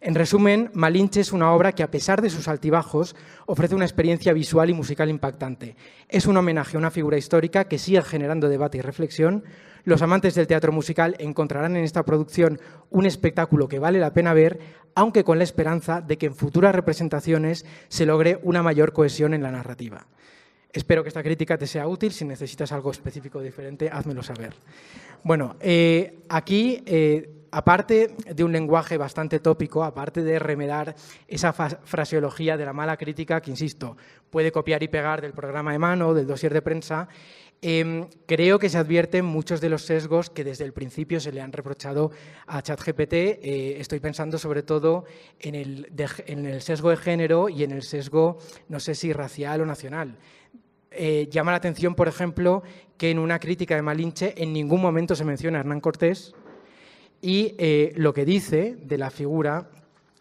En resumen, Malinche es una obra que, a pesar de sus altibajos, ofrece una experiencia visual y musical impactante. Es un homenaje a una figura histórica que sigue generando debate y reflexión. Los amantes del teatro musical encontrarán en esta producción un espectáculo que vale la pena ver, aunque con la esperanza de que en futuras representaciones se logre una mayor cohesión en la narrativa. Espero que esta crítica te sea útil. Si necesitas algo específico diferente, házmelo saber. Bueno, aquí, aparte de un lenguaje bastante tópico, aparte de remedar esa fraseología de la mala crítica, que, insisto, puede copiar y pegar del programa de mano, del dossier de prensa, creo que se advierten muchos de los sesgos que desde el principio se le han reprochado a ChatGPT. Estoy pensando sobre todo en el sesgo de género y en el sesgo, no sé si racial o nacional. Llama la atención, por ejemplo, que en una crítica de Malinche en ningún momento se menciona a Hernán Cortés y lo que dice de la figura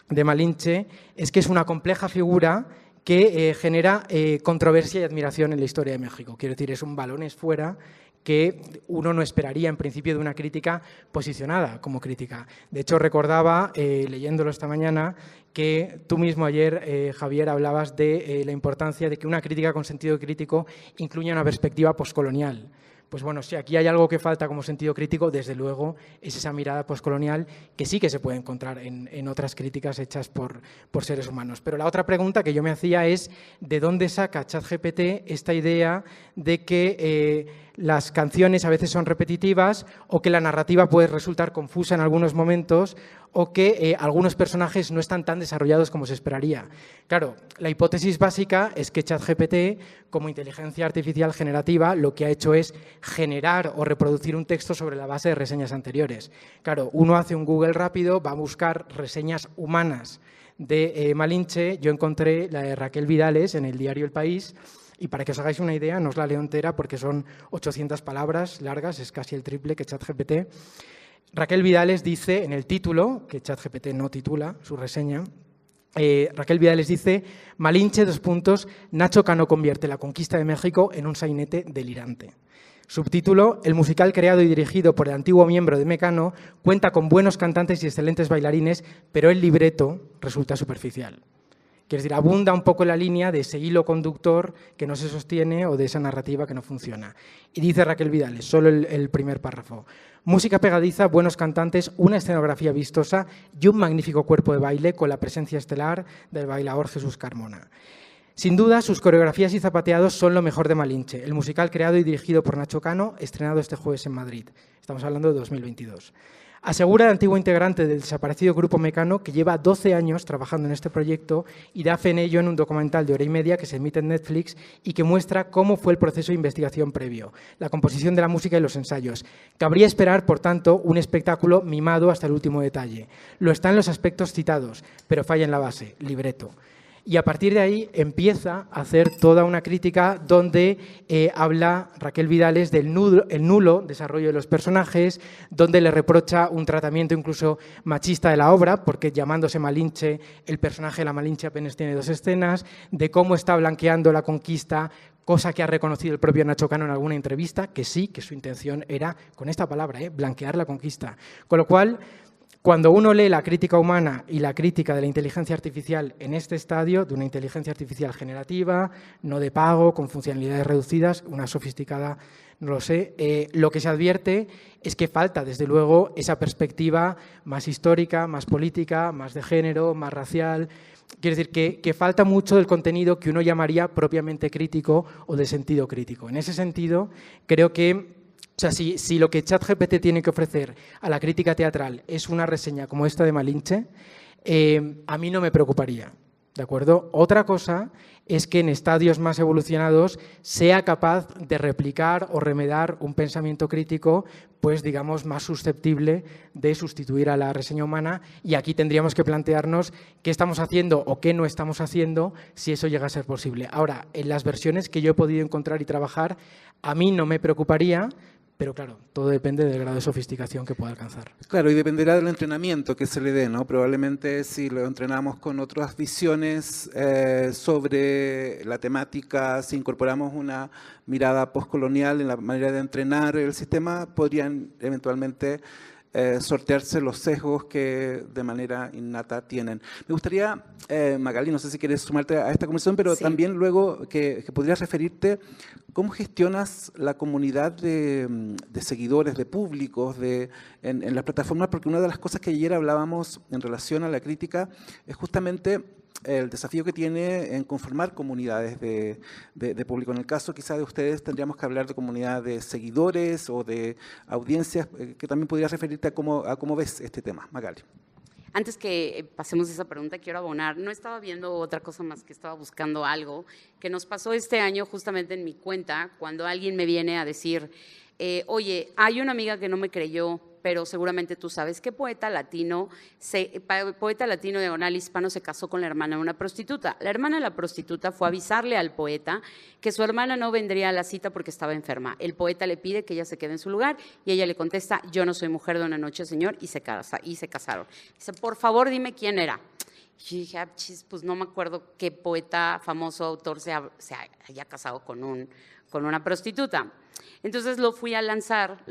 de Malinche es que es una compleja figura que genera controversia y admiración en la historia de México. Quiero decir, es un balones fuera que uno no esperaría en principio de una crítica posicionada como crítica. De hecho, recordaba, leyéndolo esta mañana, que tú mismo ayer, Javier, hablabas de la importancia de que una crítica con sentido crítico incluya una perspectiva poscolonial. Pues bueno, si aquí hay algo que falta como sentido crítico, desde luego es esa mirada poscolonial que sí que se puede encontrar en otras críticas hechas por seres humanos. Pero la otra pregunta que yo me hacía es ¿de dónde saca ChatGPT esta idea de que las canciones a veces son repetitivas o que la narrativa puede resultar confusa en algunos momentos o que algunos personajes no están tan desarrollados como se esperaría? Claro, la hipótesis básica es que ChatGPT, como inteligencia artificial generativa, lo que ha hecho es generar o reproducir un texto sobre la base de reseñas anteriores. Claro, uno hace un Google rápido, va a buscar reseñas humanas de Malinche. Yo encontré la de Raquel Vidales en el diario El País y para que os hagáis una idea, no os la leo entera porque son 800 palabras largas, es casi el triple que ChatGPT. Raquel Vidales dice en el título, que ChatGPT no titula su reseña, Raquel Vidales dice: Malinche, : Nacho Cano convierte la conquista de México en un sainete delirante. Subtítulo: el musical creado y dirigido por el antiguo miembro de Mecano cuenta con buenos cantantes y excelentes bailarines, pero el libreto resulta superficial. Quiere decir, abunda un poco la línea de ese hilo conductor que no se sostiene o de esa narrativa que no funciona. Y dice Raquel Vidales, solo el primer párrafo: música pegadiza, buenos cantantes, una escenografía vistosa y un magnífico cuerpo de baile con la presencia estelar del bailador Jesús Carmona. Sin duda, sus coreografías y zapateados son lo mejor de Malinche, el musical creado y dirigido por Nacho Cano, estrenado este jueves en Madrid. Estamos hablando de 2022. Asegura el antiguo integrante del desaparecido grupo Mecano que lleva 12 años trabajando en este proyecto y da fe en ello en un documental de 1:30 que se emite en Netflix y que muestra cómo fue el proceso de investigación previo, la composición de la música y los ensayos. Cabría esperar, por tanto, un espectáculo mimado hasta el último detalle. Lo está en los aspectos citados, pero falla en la base, libreto. Y a partir de ahí empieza a hacer toda una crítica donde habla Raquel Vidales del nulo desarrollo de los personajes, donde le reprocha un tratamiento incluso machista de la obra, porque llamándose Malinche, el personaje de la Malinche apenas tiene 2 escenas, de cómo está blanqueando la conquista, cosa que ha reconocido el propio Nacho Cano en alguna entrevista, que sí, que su intención era, con esta palabra, blanquear la conquista. Con lo cual, cuando uno lee la crítica humana y la crítica de la inteligencia artificial en este estadio, de una inteligencia artificial generativa, no de pago, con funcionalidades reducidas, una sofisticada, no lo sé, lo que se advierte es que falta, desde luego, esa perspectiva más histórica, más política, más de género, más racial. Quiere decir que falta mucho del contenido que uno llamaría propiamente crítico o de sentido crítico. En ese sentido, creo que o sea, si lo que ChatGPT tiene que ofrecer a la crítica teatral es una reseña como esta de Malinche, a mí no me preocuparía, ¿de acuerdo? Otra cosa es que en estadios más evolucionados sea capaz de replicar o remedar un pensamiento crítico, pues digamos, más susceptible de sustituir a la reseña humana, y aquí tendríamos que plantearnos qué estamos haciendo o qué no estamos haciendo si eso llega a ser posible. Ahora, en las versiones que yo he podido encontrar y trabajar, a mí no me preocuparía. Pero claro, todo depende del grado de sofisticación que pueda alcanzar. Claro, y dependerá del entrenamiento que se le dé, ¿no? Probablemente si lo entrenamos con otras visiones sobre la temática, si incorporamos una mirada postcolonial en la manera de entrenar el sistema, podrían eventualmente sortearse los sesgos que de manera innata tienen. Me gustaría, Magali, no sé si quieres sumarte a esta conversación, pero sí, también luego que podrías referirte cómo gestionas la comunidad de seguidores, de públicos en las plataformas, porque una de las cosas que ayer hablábamos en relación a la crítica es justamente el desafío que tiene en conformar comunidades de público. En el caso quizá de ustedes tendríamos que hablar de comunidad de seguidores o de audiencias, que también podrías referirte a cómo ves este tema. Magali. Antes que pasemos a esa pregunta, quiero abonar. No estaba viendo otra cosa más que estaba buscando algo que nos pasó este año justamente en mi cuenta, cuando alguien me viene a decir, oye, hay una amiga que no me creyó, pero seguramente tú sabes que poeta latino diagonal hispano se casó con la hermana de una prostituta. La hermana de la prostituta fue a avisarle al poeta que su hermana no vendría a la cita porque estaba enferma. El poeta le pide que ella se quede en su lugar y ella le contesta, yo no soy mujer de una noche, señor, y se casaron. Dice, por favor, dime quién era. Y yo dije, pues no me acuerdo qué poeta famoso autor se haya casado con una prostituta. Entonces lo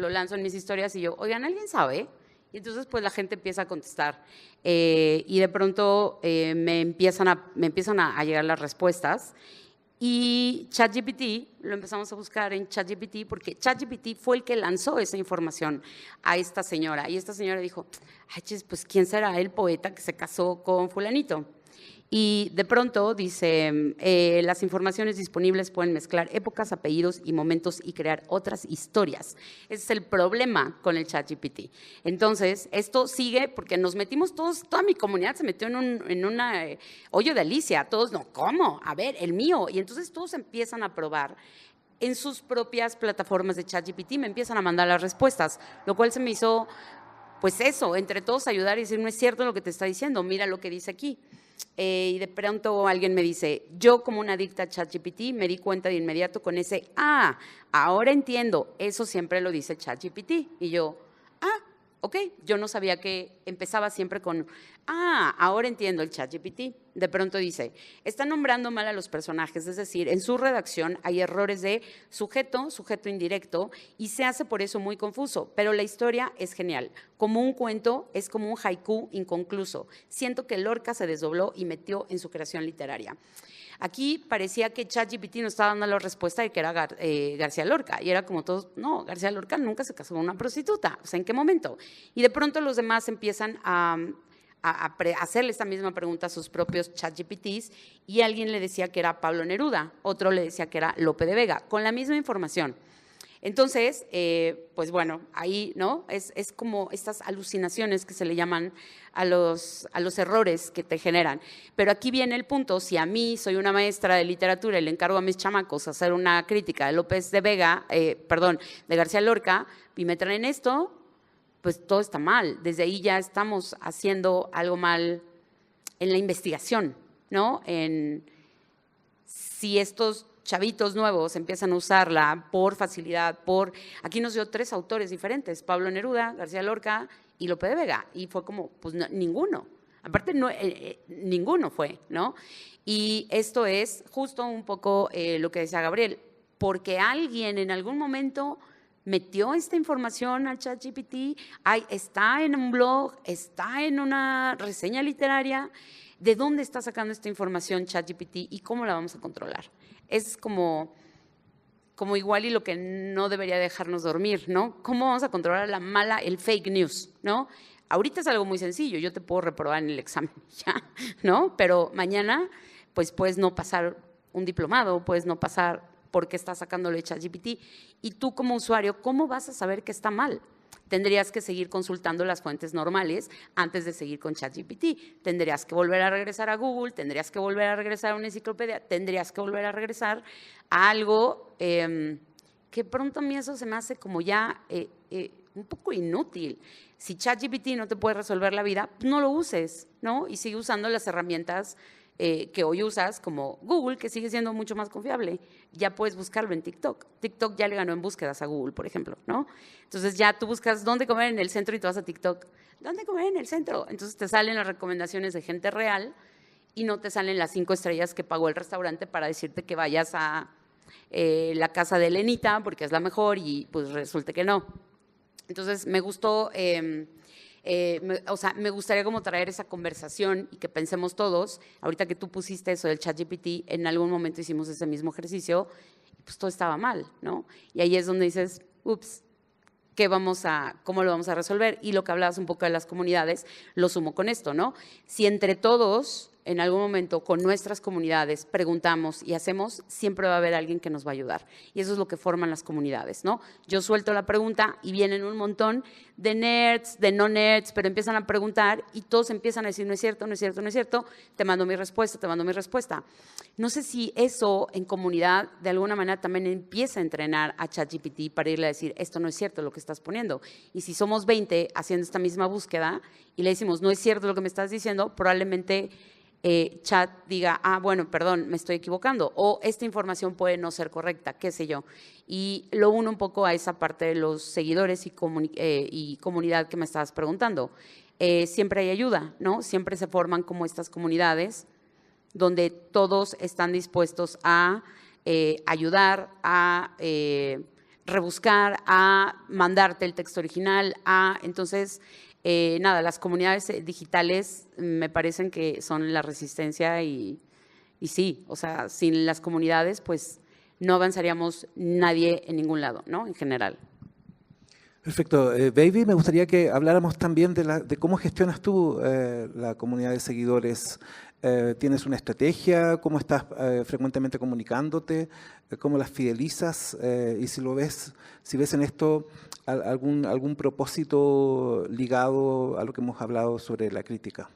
lanzo en mis historias y yo, oigan, ¿alguien sabe? Y entonces pues la gente empieza a contestar y de pronto me empiezan a llegar las respuestas y ChatGPT, lo empezamos a buscar en ChatGPT porque ChatGPT fue el que lanzó esa información a esta señora y esta señora dijo, ay, pues ¿quién será el poeta que se casó con fulanito? Y de pronto dice, las informaciones disponibles pueden mezclar épocas, apellidos y momentos y crear otras historias. Ese es el problema con el ChatGPT. Entonces, esto sigue porque nos metimos todos, toda mi comunidad se metió en una hoyo de Alicia. Todos, no, ¿cómo? A ver, el mío. Y entonces todos empiezan a probar en sus propias plataformas de ChatGPT, me empiezan a mandar las respuestas, lo cual se me hizo, pues eso, entre todos ayudar y decir, no es cierto lo que te está diciendo, mira lo que dice aquí. Y de pronto alguien me dice, yo como una adicta a ChatGPT me di cuenta de inmediato con ese, ahora entiendo, eso siempre lo dice ChatGPT. Y yo, ok, yo no sabía que empezaba siempre con, ahora entiendo el ChatGPT. De pronto dice, está nombrando mal a los personajes, es decir, en su redacción hay errores de sujeto indirecto y se hace por eso muy confuso, pero la historia es genial. Como un cuento, es como un haiku inconcluso. Siento que Lorca se desdobló y metió en su creación literaria. Aquí parecía que ChatGPT nos estaba dando la respuesta de que era García Lorca. Y era como todos, no, García Lorca nunca se casó con una prostituta. O sea, ¿en qué momento? Y de pronto los demás empiezan a hacerle esta misma pregunta a sus propios ChatGPTs y alguien le decía que era Pablo Neruda, otro le decía que era Lope de Vega, con la misma información. Entonces, pues bueno, ahí, ¿no? Es como estas alucinaciones que se le llaman a los errores que te generan. Pero aquí viene el punto, si a mí soy una maestra de literatura y le encargo a mis chamacos hacer una crítica de de García Lorca, y me traen esto, pues todo está mal. Desde ahí ya estamos haciendo algo mal en la investigación, ¿no? Si estos chavitos nuevos empiezan a usarla por facilidad, aquí nos dio 3 autores diferentes, Pablo Neruda, García Lorca y Lope de Vega, y fue como, pues no, ninguno. Aparte, ninguno fue, ¿no? Y esto es justo un poco lo que decía Gabriel, porque alguien en algún momento metió esta información al ChatGPT, está en un blog, está en una reseña literaria. ¿De dónde está sacando esta información ChatGPT y cómo la vamos a controlar? Es como igual y lo que no debería dejarnos dormir, ¿no? ¿Cómo vamos a controlar el fake news, ¿no? Ahorita es algo muy sencillo, yo te puedo reprobar en el examen, ya, ¿no? Pero mañana, pues puedes no pasar un diplomado, puedes no pasar porque estás sacándole de ChatGPT. Y tú como usuario, ¿cómo vas a saber que está mal? Tendrías que seguir consultando las fuentes normales antes de seguir con ChatGPT. Tendrías que volver a regresar a Google, tendrías que volver a regresar a una enciclopedia, tendrías que volver a regresar a algo que pronto a mí eso se me hace como ya un poco inútil. Si ChatGPT no te puede resolver la vida, no lo uses, ¿no? Y sigue usando las herramientas que hoy usas, como Google, que sigue siendo mucho más confiable. Ya puedes buscarlo en TikTok. TikTok ya le ganó en búsquedas a Google, por ejemplo, ¿no? Entonces ya tú buscas dónde comer en el centro y te vas a TikTok. ¿Dónde comer en el centro? Entonces te salen las recomendaciones de gente real y no te salen las 5 estrellas que pagó el restaurante para decirte que vayas a la casa de Elenita porque es la mejor y pues resulta que no. Entonces me gustó... me gustaría como traer esa conversación y que pensemos todos, ahorita que tú pusiste eso del ChatGPT, en algún momento hicimos ese mismo ejercicio y pues todo estaba mal, ¿no? Y ahí es donde dices, ups, ¿cómo lo vamos a resolver? Y lo que hablabas un poco de las comunidades, lo sumo con esto, ¿no? Si entre todos en algún momento con nuestras comunidades preguntamos y hacemos, siempre va a haber alguien que nos va a ayudar. Y eso es lo que forman las comunidades, ¿no? Yo suelto la pregunta y vienen un montón de nerds, de no nerds, pero empiezan a preguntar y todos empiezan a decir, no es cierto, no es cierto, no es cierto, te mando mi respuesta, te mando mi respuesta. No sé si eso en comunidad de alguna manera también empieza a entrenar a ChatGPT para irle a decir, esto no es cierto lo que estás poniendo. Y si somos 20 haciendo esta misma búsqueda y le decimos, no es cierto lo que me estás diciendo, probablemente Chat diga, bueno, perdón, me estoy equivocando, o esta información puede no ser correcta, qué sé yo. Y lo uno un poco a esa parte de los seguidores y comunidad que me estabas preguntando. Siempre hay ayuda, ¿no? Siempre se forman como estas comunidades donde todos están dispuestos a ayudar, a rebuscar, a mandarte el texto original, entonces… nada, las comunidades digitales me parecen que son la resistencia y sí, o sea, sin las comunidades pues no avanzaríamos nadie en ningún lado, ¿no? En general. Perfecto. Baby, me gustaría que habláramos también de cómo gestionas tú la comunidad de seguidores. ¿Tienes una estrategia? ¿Cómo estás frecuentemente comunicándote? ¿Cómo las fidelizas? Y si ves en esto algún propósito ligado a lo que hemos hablado sobre la crítica.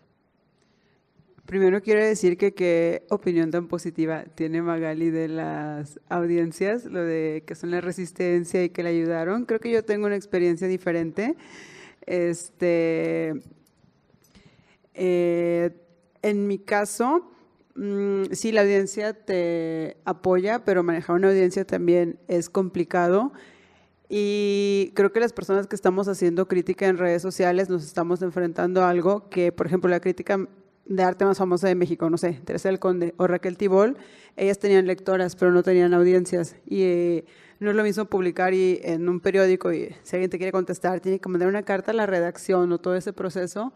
Primero quiero decir que qué opinión tan positiva tiene Magali de las audiencias, lo de que son la resistencia y que le ayudaron. Creo que yo tengo una experiencia diferente. En mi caso, sí, la audiencia te apoya, pero manejar una audiencia también es complicado. Y creo que las personas que estamos haciendo crítica en redes sociales nos estamos enfrentando a algo que, por ejemplo, la crítica de arte más famosa de México, no sé, Teresa del Conde o Raquel Tibol, ellas tenían lectoras, pero no tenían audiencias. Y no es lo mismo publicar en un periódico y si alguien te quiere contestar, tiene que mandar una carta a la redacción o todo ese proceso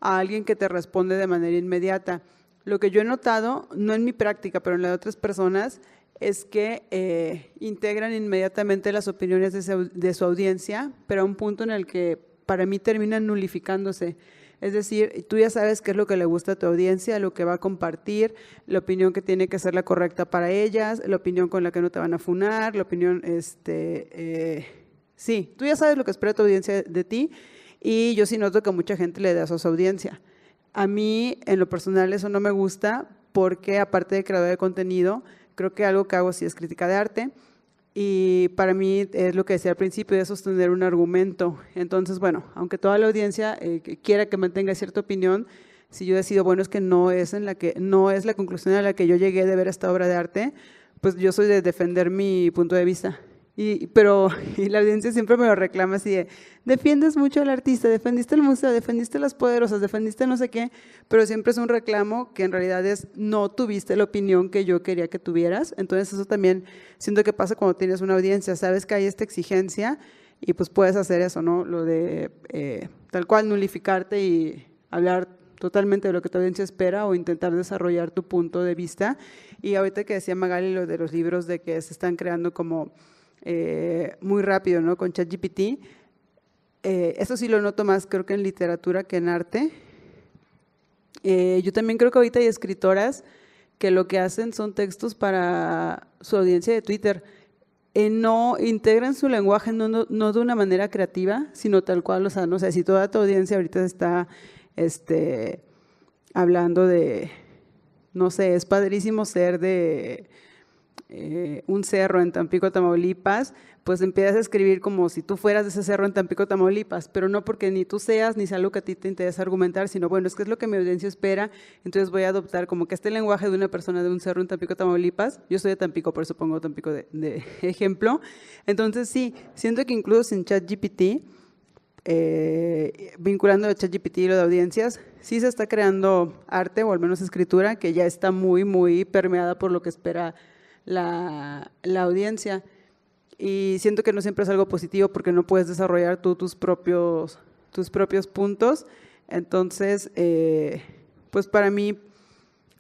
a alguien que te responde de manera inmediata. Lo que yo he notado, no en mi práctica, pero en la de otras personas, es que integran inmediatamente las opiniones de su audiencia, pero a un punto en el que para mí terminan nulificándose. Es decir, tú ya sabes qué es lo que le gusta a tu audiencia, lo que va a compartir, la opinión que tiene que ser la correcta para ellas, la opinión con la que no te van a funar, la opinión, sí, tú ya sabes lo que espera tu audiencia de ti y yo sí noto que mucha gente le da eso a su audiencia. A mí, en lo personal, eso no me gusta porque aparte de creador de contenido, creo que algo que hago sí es crítica de arte y para mí es lo que decía al principio, de sostener un argumento. Entonces, bueno, aunque toda la audiencia quiera que mantenga cierta opinión, si yo decido, bueno, es que no es la conclusión a la que yo llegué de ver esta obra de arte, pues yo soy de defender mi punto de vista. Pero la audiencia siempre me lo reclama así de, defiendes mucho al artista, defendiste el museo, defendiste las poderosas, defendiste no sé qué, pero siempre es un reclamo que en realidad es no tuviste la opinión que yo quería que tuvieras. Entonces eso también siento que pasa cuando tienes una audiencia, sabes que hay esta exigencia y pues puedes hacer eso, ¿no? Lo de tal cual nulificarte y hablar totalmente de lo que tu audiencia espera o intentar desarrollar tu punto de vista. Y ahorita que decía Magali lo de los libros de que se están creando como muy rápido, ¿no? Con ChatGPT. Eso sí lo noto más, creo que en literatura que en arte. Yo también creo que ahorita hay escritoras que lo que hacen son textos para su audiencia de Twitter. No integran su lenguaje no de una manera creativa, sino tal cual, o sea, no sé, si toda tu audiencia ahorita está hablando de, no sé, es padrísimo ser de un cerro en Tampico, Tamaulipas, pues empiezas a escribir como si tú fueras de ese cerro en Tampico, Tamaulipas, pero no porque ni tú seas, ni sea algo que a ti te interesa argumentar, sino bueno, es que es lo que mi audiencia espera, entonces voy a adoptar como que este lenguaje de una persona de un cerro en Tampico, Tamaulipas, yo soy de Tampico, por eso pongo Tampico de ejemplo, entonces sí, siento que incluso sin ChatGPT, vinculando a ChatGPT y lo de audiencias, sí se está creando arte, o al menos escritura, que ya está muy, muy permeada por lo que espera la audiencia y siento que no siempre es algo positivo porque no puedes desarrollar tú tus propios puntos, entonces pues para mí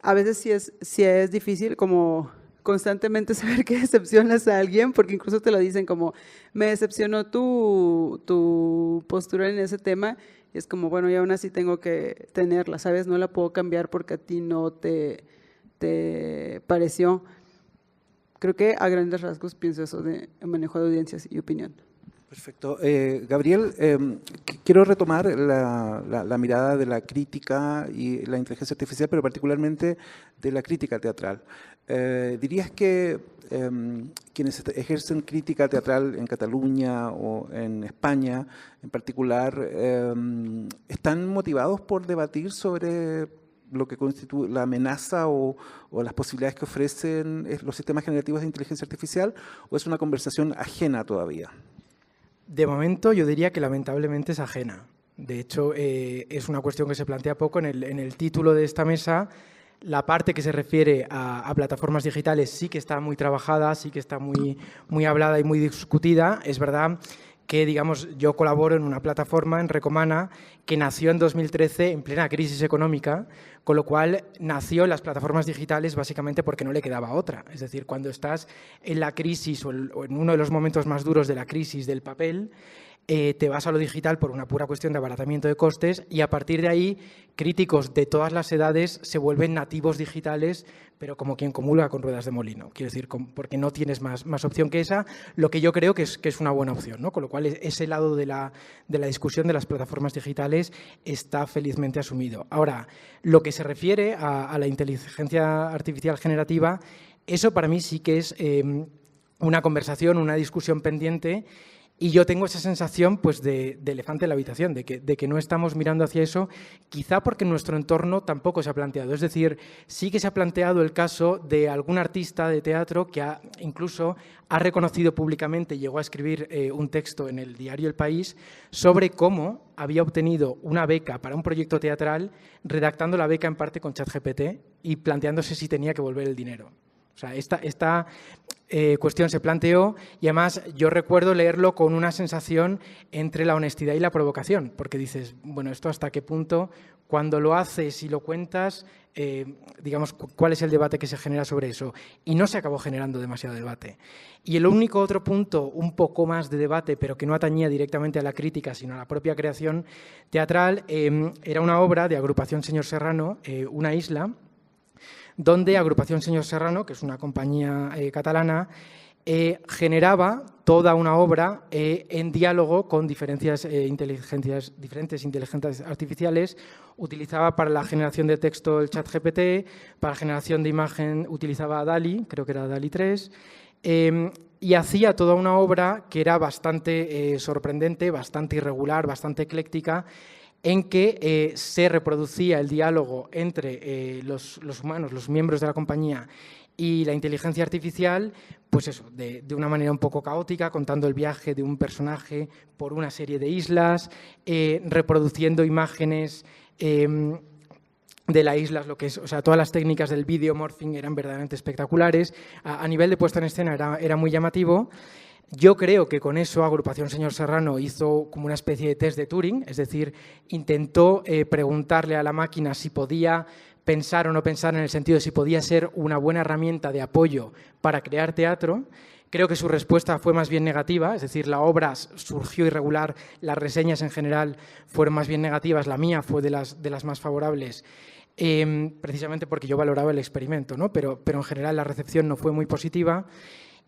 a veces sí es difícil como constantemente saber que decepcionas a alguien porque incluso te lo dicen como me decepcionó tu postura en ese tema y es como, bueno, y aún así tengo que tenerla, ¿sabes? No la puedo cambiar porque a ti no te pareció. Creo que a grandes rasgos pienso eso de manejo de audiencias y opinión. Perfecto. Gabriel, quiero retomar la mirada de la crítica y la inteligencia artificial, pero particularmente de la crítica teatral. ¿Dirías que quienes ejercen crítica teatral en Cataluña o en España en particular están motivados por debatir sobre lo que constituye la amenaza o las posibilidades que ofrecen los sistemas generativos de inteligencia artificial, o es una conversación ajena todavía? De momento yo diría que lamentablemente es ajena. De hecho, es una cuestión que se plantea poco en el título de esta mesa. La parte que se refiere a plataformas digitales sí que está muy trabajada, sí que está muy hablada y muy discutida. Es verdad que, digamos, yo colaboro en una plataforma, en Recomana, que nació en 2013 en plena crisis económica, con lo cual nació en las plataformas digitales básicamente porque no le quedaba otra. Es decir, cuando estás en la crisis o en uno de los momentos más duros de la crisis del papel, te vas a lo digital por una pura cuestión de abaratamiento de costes y a partir de ahí críticos de todas las edades se vuelven nativos digitales, pero como quien comulga con ruedas de molino. Quiero decir, porque no tienes más opción que esa, lo que yo creo que es una buena opción, ¿no? Con lo cual ese lado de la discusión de las plataformas digitales está felizmente asumido. Ahora, lo que se refiere a la inteligencia artificial generativa, eso para mí sí que es una conversación, una discusión pendiente. Y yo tengo esa sensación pues, de elefante en la habitación, de que no estamos mirando hacia eso, quizá porque nuestro entorno tampoco se ha planteado. Es decir, sí que se ha planteado el caso de algún artista de teatro que incluso ha reconocido públicamente, llegó a escribir un texto en el diario El País sobre cómo había obtenido una beca para un proyecto teatral, redactando la beca en parte con ChatGPT y planteándose si tenía que volver el dinero. O sea, esta cuestión se planteó y además yo recuerdo leerlo con una sensación entre la honestidad y la provocación, porque dices, bueno, ¿esto hasta qué punto, cuando lo haces y lo cuentas, digamos, cuál es el debate que se genera sobre eso? Y no se acabó generando demasiado debate. Y el único otro punto, un poco más de debate, pero que no atañía directamente a la crítica, sino a la propia creación teatral, era una obra de Agrupación Señor Serrano, Una isla, donde Agrupación Señor Serrano, que es una compañía catalana, generaba toda una obra en diálogo con diferentes inteligencias artificiales. Utilizaba para la generación de texto el ChatGPT, para la generación de imagen utilizaba DALL-E, creo que era DALL-E 3, y hacía toda una obra que era bastante sorprendente, bastante irregular, bastante ecléctica, en que se reproducía el diálogo entre los humanos, los miembros de la compañía y la inteligencia artificial, pues eso, de una manera un poco caótica, contando el viaje de un personaje por una serie de islas, reproduciendo imágenes de las islas, lo que es, o sea, todas las técnicas del video morphing eran verdaderamente espectaculares. A nivel de puesta en escena era muy llamativo. Yo creo que con eso Agrupación Señor Serrano hizo como una especie de test de Turing, es decir, intentó preguntarle a la máquina si podía pensar o no pensar en el sentido de si podía ser una buena herramienta de apoyo para crear teatro. Creo que su respuesta fue más bien negativa, es decir, la obra surgió irregular, las reseñas en general fueron más bien negativas, la mía fue de las más favorables, precisamente porque yo valoraba el experimento, ¿no? Pero en general la recepción no fue muy positiva.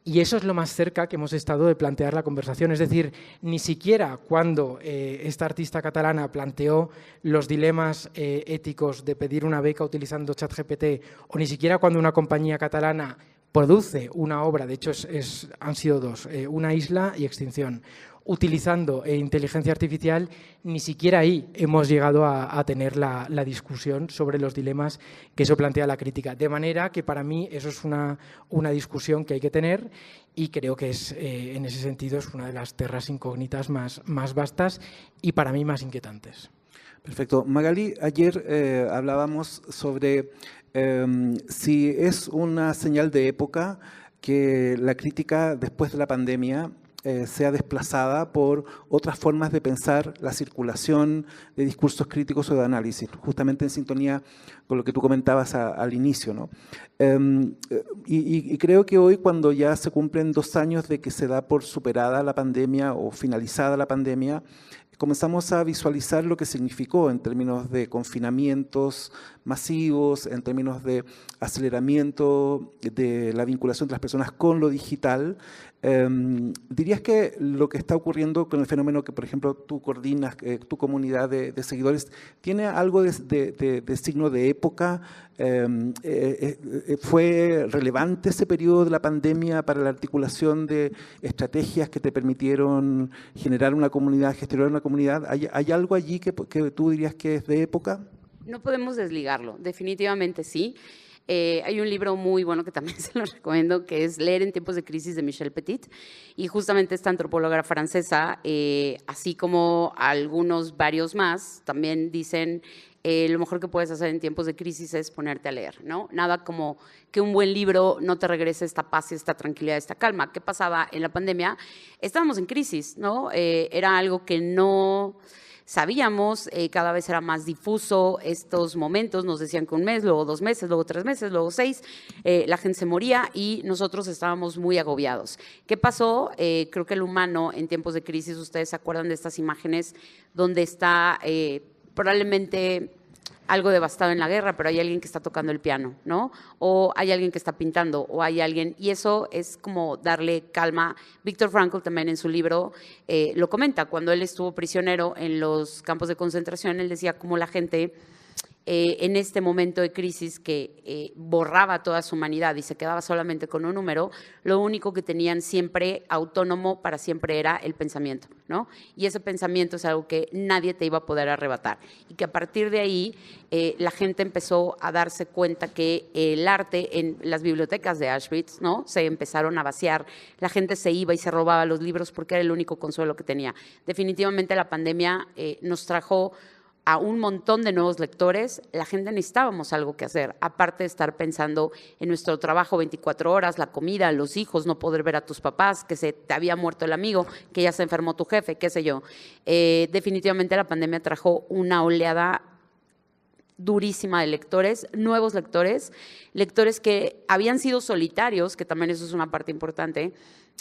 Y eso es lo más cerca que hemos estado de plantear la conversación. Es decir, ni siquiera cuando esta artista catalana planteó los dilemas éticos de pedir una beca utilizando ChatGPT, o ni siquiera cuando una compañía catalana produce una obra, de hecho han sido dos, Una isla y Extinción, utilizando inteligencia artificial, ni siquiera ahí hemos llegado a tener la discusión sobre los dilemas que eso plantea la crítica. De manera que para mí eso es una discusión que hay que tener y creo que en ese sentido es una de las terras incógnitas más vastas y para mí más inquietantes. Perfecto. Magali, ayer hablábamos sobre si es una señal de época que la crítica después de la pandemia sea desplazada por otras formas de pensar la circulación de discursos críticos o de análisis, justamente en sintonía con lo que tú comentabas al inicio, ¿no? Y creo que hoy, cuando ya se cumplen 2 años de que se da por superada la pandemia o finalizada la pandemia, comenzamos a visualizar lo que significó en términos de confinamientos masivos, en términos de aceleramiento de la vinculación de las personas con lo digital. ¿Dirías que lo que está ocurriendo con el fenómeno que, por ejemplo, tú coordinas, tu comunidad de seguidores, tiene algo de signo de época? ¿Fue relevante ese periodo de la pandemia para la articulación de estrategias que te permitieron generar una comunidad, gestionar una comunidad? ¿Hay algo allí que tú dirías que es de época? No podemos desligarlo, definitivamente sí. Hay un libro muy bueno que también se lo recomiendo, que es Leer en tiempos de crisis, de Michel Petit, y justamente esta antropóloga francesa, así como varios más, también dicen lo mejor que puedes hacer en tiempos de crisis es ponerte a leer, ¿no? Nada como que un buen libro no te regrese esta paz, esta tranquilidad, esta calma. ¿Qué pasaba en la pandemia? Estábamos en crisis, ¿no? Era algo que no sabíamos, cada vez era más difuso estos momentos, nos decían que un mes, luego 2 meses, luego 3 meses, luego 6, la gente se moría y nosotros estábamos muy agobiados. ¿Qué pasó? Creo que el humano en tiempos de crisis, ustedes se acuerdan de estas imágenes donde está probablemente algo devastado en la guerra, pero hay alguien que está tocando el piano, ¿no? O hay alguien que está pintando, o hay alguien, y eso es como darle calma. Viktor Frankl también en su libro lo comenta, cuando él estuvo prisionero en los campos de concentración, él decía cómo la gente en este momento de crisis que borraba toda su humanidad y se quedaba solamente con un número, lo único que tenían siempre autónomo para siempre era el pensamiento, ¿no? Y ese pensamiento es algo que nadie te iba a poder arrebatar. Y que a partir de ahí la gente empezó a darse cuenta que el arte en las bibliotecas de Auschwitz, ¿no? Se empezaron a vaciar, la gente se iba y se robaba los libros porque era el único consuelo que tenía. Definitivamente la pandemia nos trajo a un montón de nuevos lectores. La gente necesitábamos algo que hacer, aparte de estar pensando en nuestro trabajo 24 horas, la comida, los hijos, no poder ver a tus papás, que se te había muerto el amigo, que ya se enfermó tu jefe, qué sé yo. Definitivamente la pandemia trajo una oleada durísima de lectores, nuevos lectores, lectores que habían sido solitarios, que también eso es una parte importante.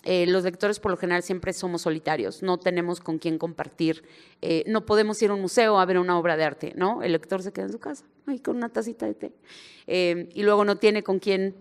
Los lectores por lo general siempre somos solitarios, no tenemos con quién compartir, no podemos ir a un museo a ver una obra de arte, ¿no? El lector se queda en su casa, ahí con una tacita de té, y luego no tiene con quién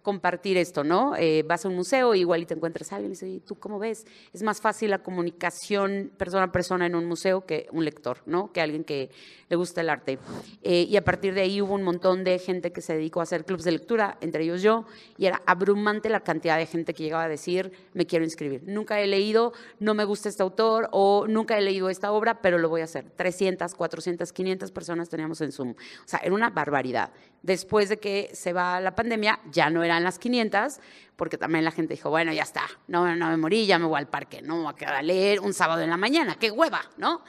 compartir esto, ¿no? Vas a un museo, igual y te encuentras a alguien y dices, ¿y tú cómo ves? Es más fácil la comunicación persona a persona en un museo que un lector, ¿no? Que alguien que le gusta el arte. Y a partir de ahí hubo un montón de gente que se dedicó a hacer clubs de lectura, entre ellos yo, y era abrumante la cantidad de gente que llegaba a decir, me quiero inscribir. Nunca he leído, no me gusta este autor, o nunca he leído esta obra, pero lo voy a hacer. 300, 400, 500 personas teníamos en Zoom. O sea, era una barbaridad. Después de que se va la pandemia, ya no eran las 500, porque también la gente dijo, bueno, ya está, no me morí, ya me voy al parque, no me voy a quedar a leer un sábado en la mañana, qué hueva, ¿no?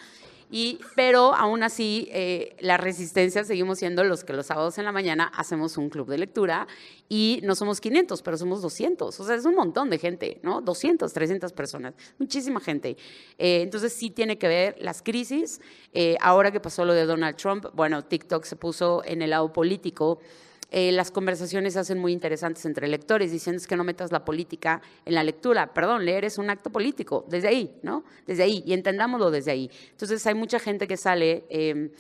Pero aún así, la resistencia seguimos siendo los que los sábados en la mañana hacemos un club de lectura y no somos 500, pero somos 200. O sea, es un montón de gente, ¿no? 200, 300 personas, muchísima gente. Entonces, sí tiene que ver las crisis. Ahora que pasó lo de Donald Trump, bueno, TikTok se puso en el lado político. Las conversaciones se hacen muy interesantes entre lectores, diciendo es que no metas la política en la lectura. Perdón, leer es un acto político, desde ahí, ¿no? Desde ahí, y entendámoslo desde ahí. Entonces hay mucha gente que sale,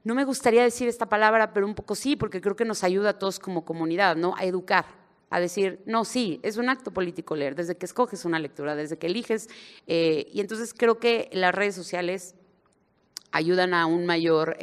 no me gustaría decir esta palabra, pero un poco sí, porque creo que nos ayuda a todos como comunidad, ¿no? A educar, a decir, no, sí, es un acto político leer, desde que escoges una lectura, desde que eliges. Y entonces creo que las redes sociales ayudan a un mayor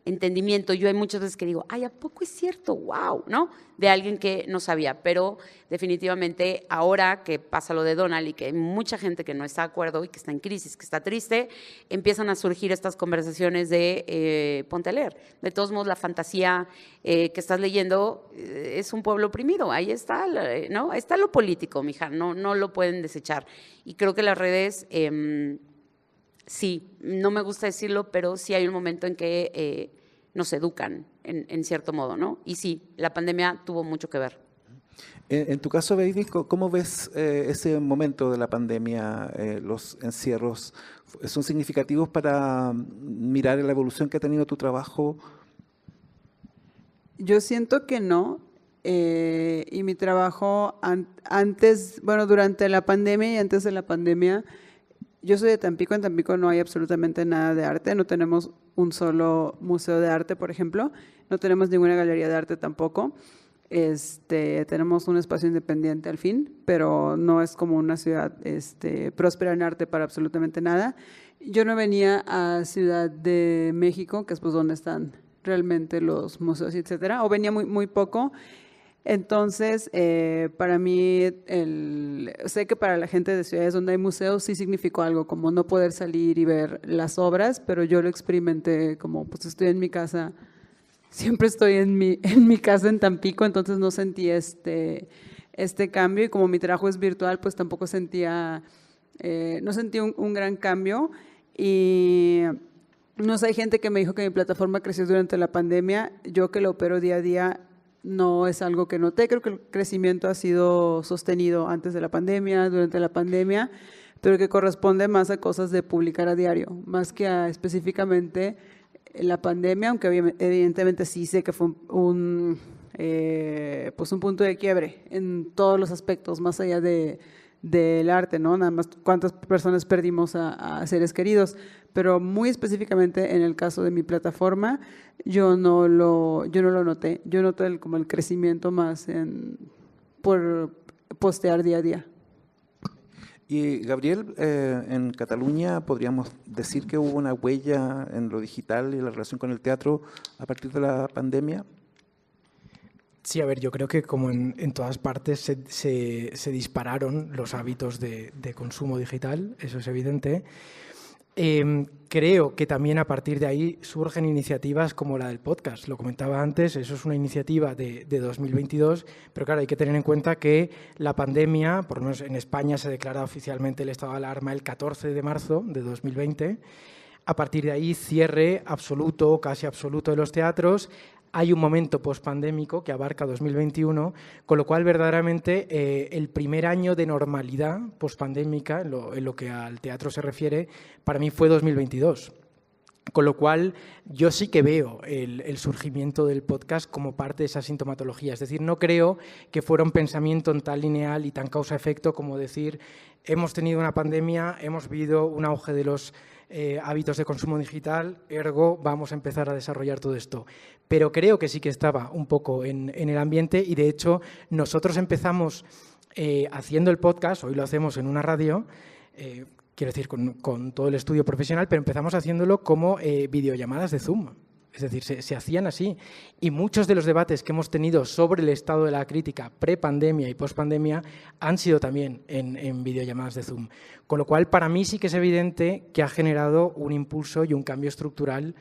entendimiento. Yo hay muchas veces que digo, ay, ¿a poco es cierto? ¡Wow! ¿No? De alguien que no sabía, pero definitivamente ahora que pasa lo de Donald y que hay mucha gente que no está de acuerdo y que está en crisis, que está triste, empiezan a surgir estas conversaciones de ponte a leer. De todos modos, la fantasía que estás leyendo es un pueblo oprimido, ahí está, ¿no? Está lo político, mija, no lo pueden desechar. Y creo que las redes... sí, no me gusta decirlo, pero sí hay un momento en que nos educan en cierto modo, ¿no? Y sí, la pandemia tuvo mucho que ver. En tu caso, Baby, ¿cómo ves ese momento de la pandemia, los encierros? ¿Son significativos para mirar la evolución que ha tenido tu trabajo? Yo siento que no. Y mi trabajo antes, bueno, durante la pandemia y antes de la pandemia, yo soy de Tampico, en Tampico no hay absolutamente nada de arte, no tenemos un solo museo de arte, por ejemplo, no tenemos ninguna galería de arte tampoco. Tenemos un espacio independiente al fin, pero no es como una ciudad próspera en arte para absolutamente nada. Yo no venía a Ciudad de México, que es pues donde están realmente los museos, etcétera, o venía muy, muy poco. Entonces, para mí, sé que para la gente de ciudades donde hay museos sí significó algo, como no poder salir y ver las obras, pero yo lo experimenté como, pues estoy en mi casa, siempre estoy en mi casa en Tampico, entonces no sentí este cambio, y como mi trabajo es virtual, pues tampoco sentía, no sentí un gran cambio. Y no sé, hay gente que me dijo que mi plataforma creció durante la pandemia. Yo que lo opero día a día, no es algo que noté. Creo que el crecimiento ha sido sostenido antes de la pandemia, durante la pandemia, pero que corresponde más a cosas de publicar a diario, más que a específicamente la pandemia, aunque evidentemente sí sé que fue pues un punto de quiebre en todos los aspectos, más allá del arte, ¿no? Nada más cuántas personas perdimos a seres queridos, pero muy específicamente en el caso de mi plataforma, yo no lo noté. Yo noté como el crecimiento más por postear día a día. Y Gabriel, en Cataluña podríamos decir que hubo una huella en lo digital y la relación con el teatro a partir de la pandemia. Sí, a ver, yo creo que como en todas partes se dispararon los hábitos de consumo digital, eso es evidente. Creo que también a partir de ahí surgen iniciativas como la del podcast. Lo comentaba antes, eso es una iniciativa de 2022, pero claro, hay que tener en cuenta que la pandemia, por lo menos en España se declara oficialmente el estado de alarma el 14 de marzo de 2020. A partir de ahí, cierre absoluto, casi absoluto de los teatros. Hay un momento pospandémico que abarca 2021, con lo cual verdaderamente el primer año de normalidad pospandémica, en lo que al teatro se refiere, para mí fue 2022. Con lo cual yo sí que veo el surgimiento del podcast como parte de esa sintomatología. Es decir, no creo que fuera un pensamiento tan lineal y tan causa-efecto como decir hemos tenido una pandemia, hemos vivido un auge de los hábitos de consumo digital, ergo vamos a empezar a desarrollar todo esto. Pero creo que sí que estaba un poco en el ambiente y de hecho nosotros empezamos haciendo el podcast, hoy lo hacemos en una radio, quiero decir con todo el estudio profesional, pero empezamos haciéndolo como videollamadas de Zoom. Es decir, se hacían así. Y muchos de los debates que hemos tenido sobre el estado de la crítica pre-pandemia y post-pandemia han sido también en videollamadas de Zoom. Con lo cual, para mí sí que es evidente que ha generado un impulso y un cambio estructural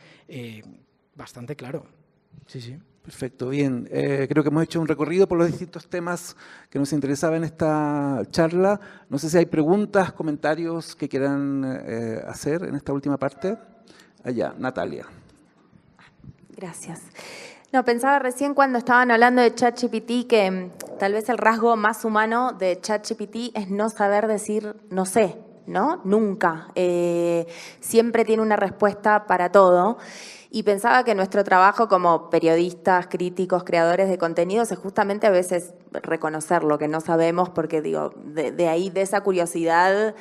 bastante claro. Sí, sí. Perfecto, bien. Creo que hemos hecho un recorrido por los distintos temas que nos interesaban en esta charla. No sé si hay preguntas, comentarios que quieran hacer en esta última parte. Allá, Natalia. Gracias. No, pensaba recién cuando estaban hablando de ChatGPT que tal vez el rasgo más humano de ChatGPT es no saber decir no sé, ¿no? Nunca. Siempre tiene una respuesta para todo. Y pensaba que nuestro trabajo como periodistas, críticos, creadores de contenidos es justamente a veces reconocer lo que no sabemos, porque digo, de ahí, de esa curiosidad,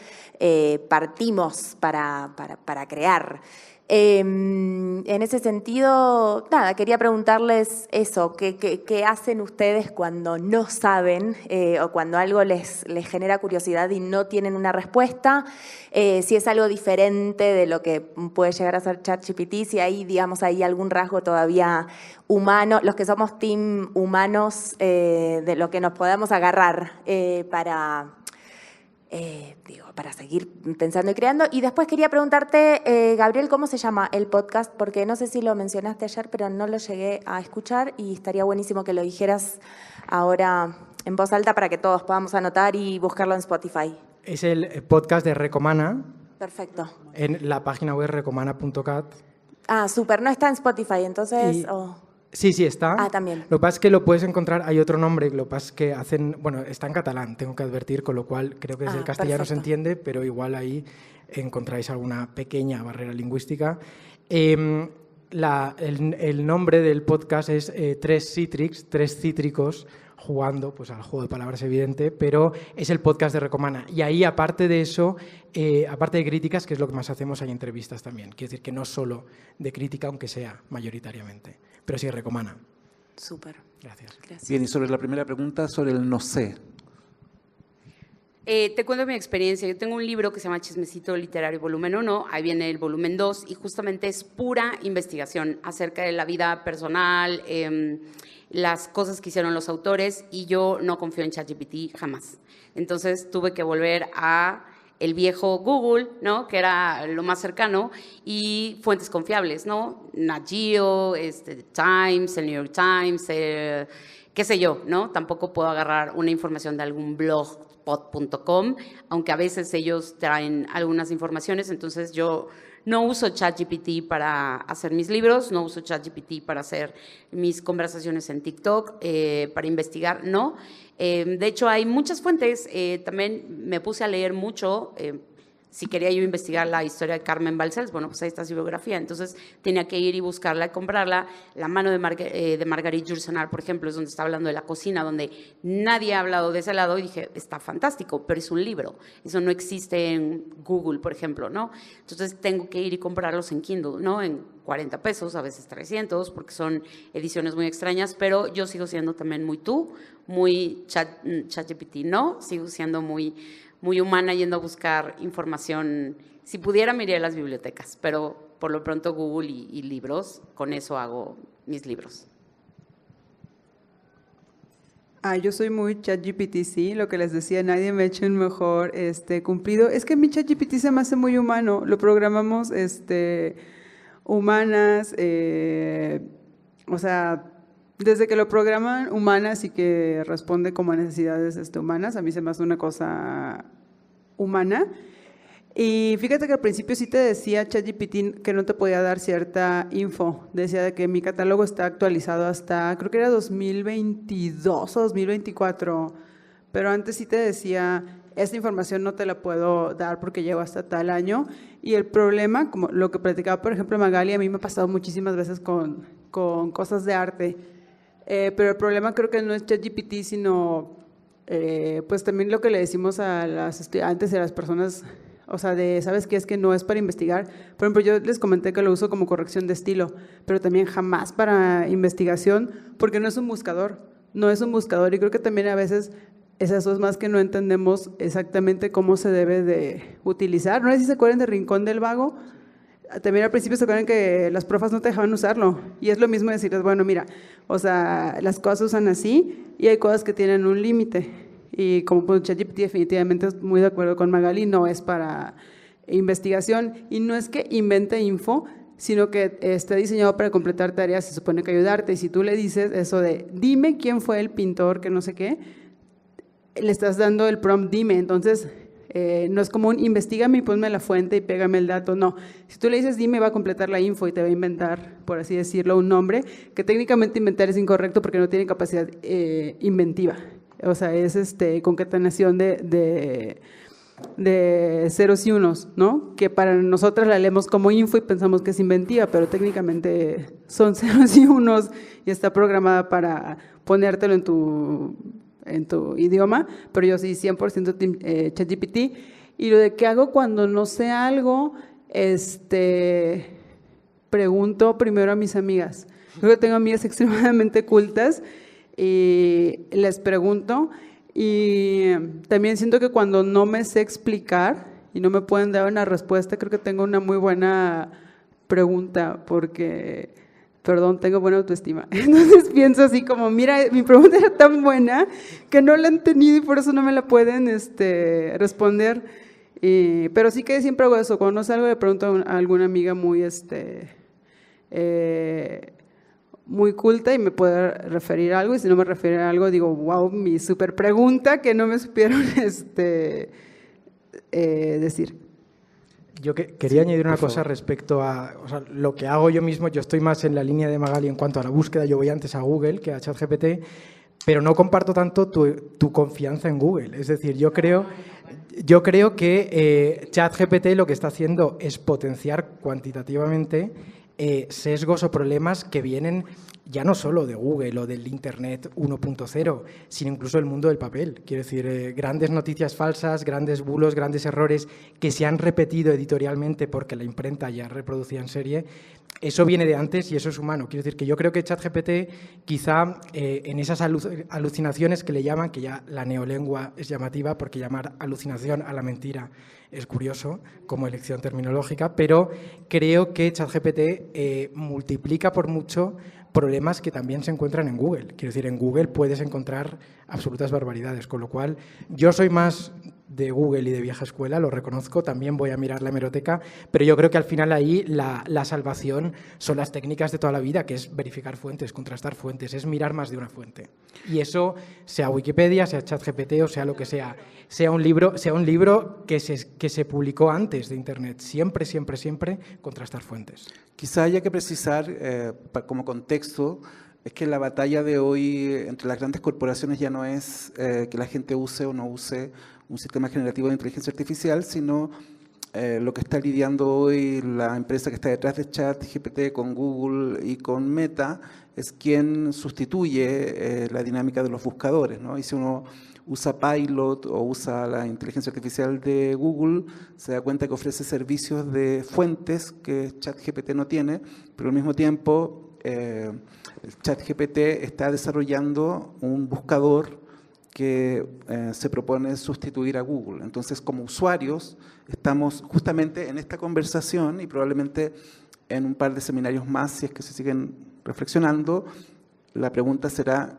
partimos para crear. En ese sentido, nada, quería preguntarles eso, ¿qué hacen ustedes cuando no saben o cuando algo les genera curiosidad y no tienen una respuesta? Si es algo diferente de lo que puede llegar a ser ChatGPT, si hay, digamos, hay algún rasgo todavía humano, los que somos team humanos, de lo que nos podamos agarrar para seguir pensando y creando. Y después quería preguntarte, Gabriel, ¿cómo se llama el podcast? Porque no sé si lo mencionaste ayer, pero no lo llegué a escuchar y estaría buenísimo que lo dijeras ahora en voz alta para que todos podamos anotar y buscarlo en Spotify. Es el podcast de Recomana. Perfecto. En la página web recomana.cat. Ah, súper. No está en Spotify, entonces... Sí, sí, está. Ah, también. Lo que pasa es que lo puedes encontrar, hay otro nombre, lo que pasa es que hacen, bueno, está en catalán, tengo que advertir, con lo cual creo que desde el castellano perfecto. se entiende, pero igual ahí encontráis alguna pequeña barrera lingüística. el nombre del podcast es Tres cítricos, jugando pues, al juego de palabras evidente, pero es el podcast de Recomana. Y ahí, aparte de eso, aparte de críticas, que es lo que más hacemos, hay entrevistas también. Quiero decir que no solo de crítica, aunque sea mayoritariamente, pero sí Recomana. Súper. Gracias. Bien, y sobre la primera pregunta, sobre el no sé. Te cuento mi experiencia. Yo tengo un libro que se llama Chismecito Literario volumen 1, ahí viene el volumen 2 y justamente es pura investigación acerca de la vida personal, las cosas que hicieron los autores, y yo no confío en ChatGPT jamás. Entonces tuve que volver a el viejo Google, ¿no? Que era lo más cercano, y fuentes confiables, ¿no? Nat Geo, Times, el New York Times, qué sé yo, ¿no? Tampoco puedo agarrar una información de algún blog pod.com, aunque a veces ellos traen algunas informaciones. Entonces yo no uso ChatGPT para hacer mis libros, no uso ChatGPT para hacer mis conversaciones en TikTok, para investigar, no. De hecho, hay muchas fuentes. También me puse a leer mucho. Si quería yo investigar la historia de Carmen Balcells, bueno, pues ahí está su biografía. Entonces tenía que ir y buscarla y comprarla. La mano de Marguerite Yourcenar, por ejemplo, es donde está hablando de la cocina, donde nadie ha hablado de ese lado, y dije, está fantástico, pero es un libro. Eso no existe en Google, por ejemplo, ¿no? Entonces tengo que ir y comprarlos en Kindle, ¿no? En 40 pesos, a veces 300, porque son ediciones muy extrañas, pero yo sigo siendo también muy ChatGPT, ¿no? Sigo siendo muy humana, yendo a buscar información. Si pudiera, me iría a las bibliotecas, pero por lo pronto Google y libros, con eso hago mis libros. Yo soy muy ChatGPT, sí, lo que les decía, nadie me ha hecho un mejor cumplido. Es que mi ChatGPT se me hace muy humano, lo programamos humanas, o sea, desde que lo programan humanas y que responde como a necesidades humanas, a mí se me hace una cosa humana. Y fíjate que al principio sí te decía ChatGPT que no te podía dar cierta info. Decía de que mi catálogo está actualizado hasta, creo que era 2022 o 2024. Pero antes sí te decía, esta información no te la puedo dar porque llevo hasta tal año. Y el problema, como lo que platicaba, por ejemplo, Magali, a mí me ha pasado muchísimas veces con cosas de arte. Pero el problema creo que no es ChatGPT, sino pues también lo que le decimos a las estudiantes y a las personas, o sea, ¿sabes qué? Es que no es para investigar. Por ejemplo, yo les comenté que lo uso como corrección de estilo, pero también jamás para investigación, porque no es un buscador, y creo que también a veces eso es más que no entendemos exactamente cómo se debe de utilizar. No sé si se acuerdan de Rincón del Vago. También al principio se acuerdan que las profas no te dejaban usarlo, y es lo mismo decirles, bueno, mira, o sea, las cosas se usan así y hay cosas que tienen un límite, y como pues, ChatGPT definitivamente es muy de acuerdo con Magali, no es para investigación, y no es que invente info, sino que está diseñado para completar tareas, se supone que ayudarte, y si tú le dices eso de, dime quién fue el pintor, que no sé qué, le estás dando el prompt, dime, entonces no es como un investígame y ponme la fuente y pégame el dato, no. Si tú le dices dime, va a completar la info y te va a inventar, por así decirlo, un nombre, que técnicamente inventar es incorrecto porque no tiene capacidad inventiva. O sea, es concatenación de ceros y unos, ¿no? Que para nosotras la leemos como info y pensamos que es inventiva, pero técnicamente son ceros y unos y está programada para ponértelo en tu idioma, pero yo sí 100% ChatGPT. Y lo de qué hago cuando no sé algo, pregunto primero a mis amigas. Creo que tengo amigas extremadamente cultas y les pregunto, y también siento que cuando no me sé explicar y no me pueden dar una respuesta, creo que tengo una muy buena pregunta porque, perdón, tengo buena autoestima. Entonces pienso así como, mira, mi pregunta era tan buena que no la han tenido y por eso no me la pueden responder. Pero sí que siempre hago eso, cuando no sé algo le pregunto a alguna amiga muy culta y me puede referir a algo, y si no me refiere a algo digo, wow, mi súper pregunta que no me supieron decir. Yo quería añadir una cosa respecto a lo que hago yo mismo. Yo estoy más en la línea de Magali en cuanto a la búsqueda. Yo voy antes a Google que a ChatGPT, pero no comparto tanto tu confianza en Google. Es decir, yo creo que ChatGPT lo que está haciendo es potenciar cuantitativamente sesgos o problemas que vienen ya no solo de Google o del Internet 1.0, sino incluso del mundo del papel. Quiero decir, grandes noticias falsas, grandes bulos, grandes errores que se han repetido editorialmente porque la imprenta ya reproducía en serie. Eso viene de antes y eso es humano. Quiero decir que yo creo que ChatGPT quizá en esas alucinaciones que le llaman, que ya la neolengua es llamativa porque llamar alucinación a la mentira es curioso como elección terminológica, pero creo que ChatGPT multiplica por mucho problemas que también se encuentran en Google. Quiero decir, en Google puedes encontrar absolutas barbaridades, con lo cual yo soy más de Google y de vieja escuela, lo reconozco, también voy a mirar la hemeroteca, pero yo creo que al final ahí la salvación son las técnicas de toda la vida, que es verificar fuentes, contrastar fuentes, es mirar más de una fuente. Y eso, sea Wikipedia, sea ChatGPT o sea lo que sea un libro que se publicó antes de Internet, siempre, siempre, siempre contrastar fuentes. Quizá haya que precisar, como contexto, es que la batalla de hoy entre las grandes corporaciones ya no es que la gente use o no use un sistema generativo de inteligencia artificial, sino lo que está lidiando hoy la empresa que está detrás de ChatGPT con Google y con Meta es quien sustituye la dinámica de los buscadores, ¿no? Y si uno usa Pilot o usa la inteligencia artificial de Google, se da cuenta que ofrece servicios de fuentes que ChatGPT no tiene, pero al mismo tiempo el ChatGPT está desarrollando un buscador que se propone sustituir a Google. Entonces, como usuarios, estamos justamente en esta conversación y probablemente en un par de seminarios más, si es que se siguen reflexionando, la pregunta será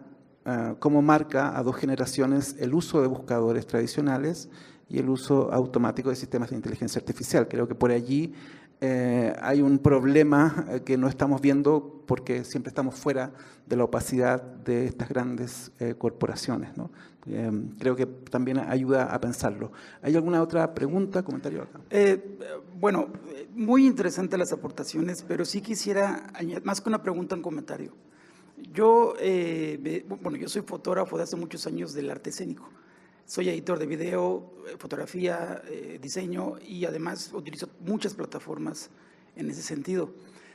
cómo marca a dos generaciones el uso de buscadores tradicionales y el uso automático de sistemas de inteligencia artificial. Creo que por allí hay un problema que no estamos viendo porque siempre estamos fuera de la opacidad de estas grandes corporaciones, ¿no? Creo que también ayuda a pensarlo. ¿Hay alguna otra pregunta, comentario acá? Bueno, muy interesantes las aportaciones, pero sí quisiera añadir, más que una pregunta, un comentario. Yo soy fotógrafo de hace muchos años del arte escénico. Soy editor de video, fotografía, diseño y además utilizo muchas plataformas en ese sentido.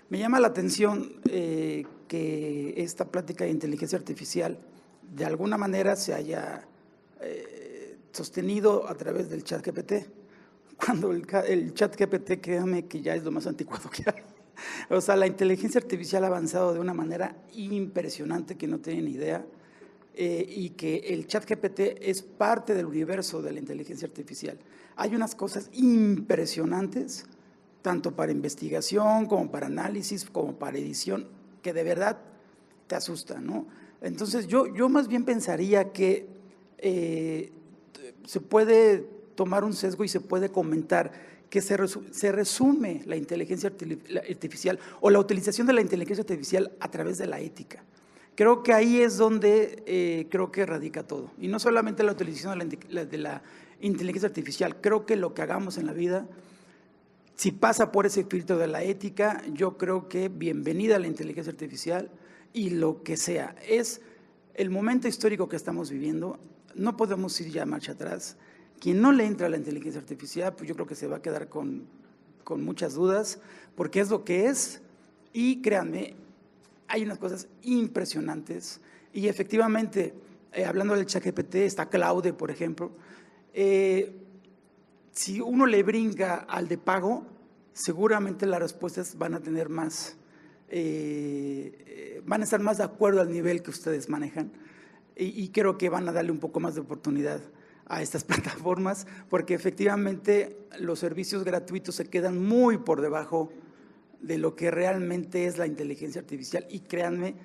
Me llama la atención que esta plática de inteligencia artificial de alguna manera se haya sostenido a través del ChatGPT, cuando el ChatGPT, créanme que ya es lo más anticuado que hay. O sea, la inteligencia artificial ha avanzado de una manera impresionante que no tienen idea. Y que el ChatGPT es parte del universo de la inteligencia artificial. Hay unas cosas impresionantes, tanto para investigación, como para análisis, como para edición, que de verdad te asustan, ¿no? Entonces, yo más bien pensaría que se puede tomar un sesgo y se puede comentar que se resume la inteligencia artificial o la utilización de la inteligencia artificial a través de la ética. Creo que ahí es donde creo que radica todo. Y no solamente la utilización de la inteligencia artificial. Creo que lo que hagamos en la vida, si pasa por ese filtro de la ética, yo creo que bienvenida a la inteligencia artificial y lo que sea. Es el momento histórico que estamos viviendo. No podemos ir ya marcha atrás. Quien no le entra a la inteligencia artificial, pues yo creo que se va a quedar con muchas dudas, porque es lo que es. Y créanme, hay unas cosas impresionantes y efectivamente, hablando del ChatGPT, está Claude, por ejemplo. Si uno le brinca al de pago, seguramente las respuestas van a tener más, van a estar más de acuerdo al nivel que ustedes manejan y creo que van a darle un poco más de oportunidad a estas plataformas porque efectivamente los servicios gratuitos se quedan muy por debajo de lo que realmente es la inteligencia artificial y créanme,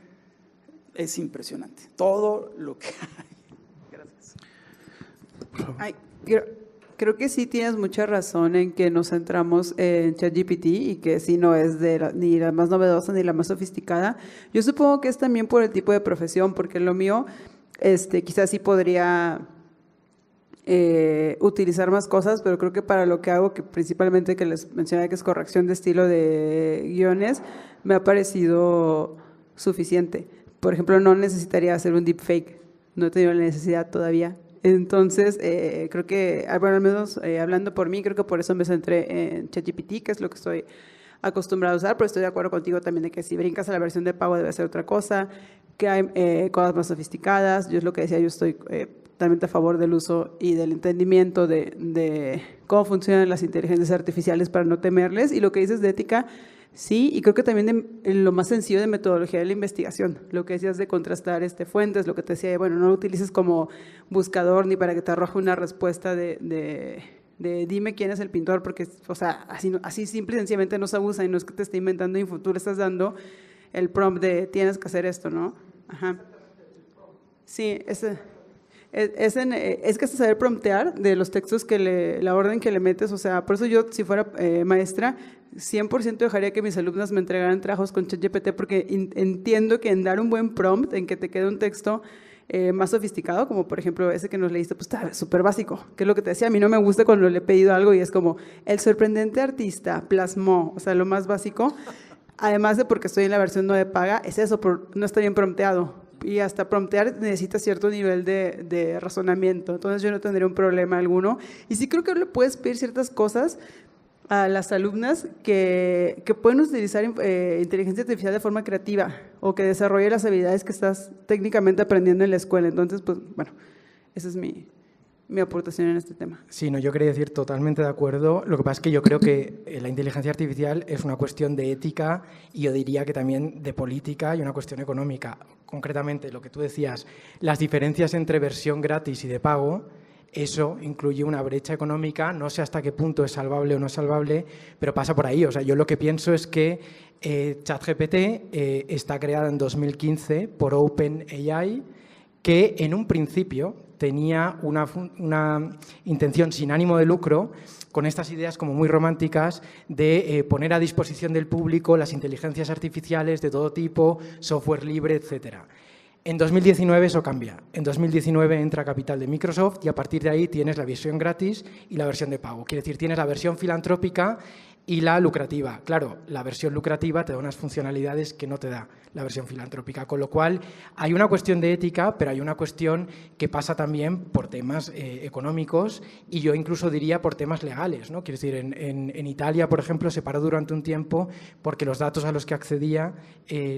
es impresionante todo lo que hay. Gracias. Creo que sí tienes mucha razón en que nos centramos en ChatGPT y que sí no es ni la más novedosa ni la más sofisticada. Yo supongo que es también por el tipo de profesión, porque lo mío quizás sí podría utilizar más cosas, pero creo que para lo que hago, que principalmente que les mencioné que es corrección de estilo de guiones, me ha parecido suficiente. Por ejemplo, no necesitaría hacer un deepfake, no he tenido la necesidad todavía. Entonces, creo que, bueno, al menos hablando por mí, creo que por eso me centré en ChatGPT, que es lo que estoy acostumbrado a usar, pero estoy de acuerdo contigo también de que si brincas a la versión de pago debe ser otra cosa, que hay cosas más sofisticadas. Yo es lo que decía, yo estoy totalmente a favor del uso y del entendimiento de cómo funcionan las inteligencias artificiales para no temerles. Y lo que dices de ética, sí, y creo que también lo más sencillo de metodología de la investigación, lo que decías de contrastar fuentes, lo que te decía, bueno, no lo utilices como buscador ni para que te arroje una respuesta de dime quién es el pintor, porque, o sea, así simple y sencillamente no se abusa y no es que te esté inventando info, tú le estás dando el prompt de tienes que hacer esto, ¿no? Ajá. Sí, es que es saber promptear de los textos la orden que le metes, o sea, por eso yo, si fuera maestra, 100% dejaría que mis alumnas me entregaran trabajos con ChatGPT, porque entiendo que en dar un buen prompt, en que te quede un texto más sofisticado, como por ejemplo ese que nos leíste, pues está súper básico, que es lo que te decía, a mí no me gusta cuando le he pedido algo y es como, el sorprendente artista plasmó, o sea, lo más básico, además de porque estoy en la versión no de paga, es eso, no está bien prompteado. Y hasta promptear necesita cierto nivel de razonamiento. Entonces yo no tendría un problema alguno. Y sí creo que le puedes pedir ciertas cosas a las alumnas que pueden utilizar inteligencia artificial de forma creativa o que desarrolle las habilidades que estás técnicamente aprendiendo en la escuela. Entonces, pues bueno, esa es mi aportación en este tema. Sí, no, yo quería decir totalmente de acuerdo. Lo que pasa es que yo creo que la inteligencia artificial es una cuestión de ética y yo diría que también de política y una cuestión económica. Concretamente, lo que tú decías, las diferencias entre versión gratis y de pago, eso incluye una brecha económica, no sé hasta qué punto es salvable o no es salvable, pero pasa por ahí. O sea, yo lo que pienso es que ChatGPT está creada en 2015 por OpenAI, que en un principio tenía una intención sin ánimo de lucro, con estas ideas como muy románticas de poner a disposición del público las inteligencias artificiales de todo tipo, software libre, etcétera. En 2019 eso cambia. En 2019 entra capital de Microsoft y a partir de ahí tienes la versión gratis y la versión de pago. Quiere decir, tienes la versión filantrópica y la lucrativa. Claro, la versión lucrativa te da unas funcionalidades que no te da la versión filantrópica, con lo cual hay una cuestión de ética, pero hay una cuestión que pasa también por temas económicos y yo incluso diría por temas legales, ¿no? Quiero decir, en Italia, por ejemplo, se paró durante un tiempo porque los datos a los que accedía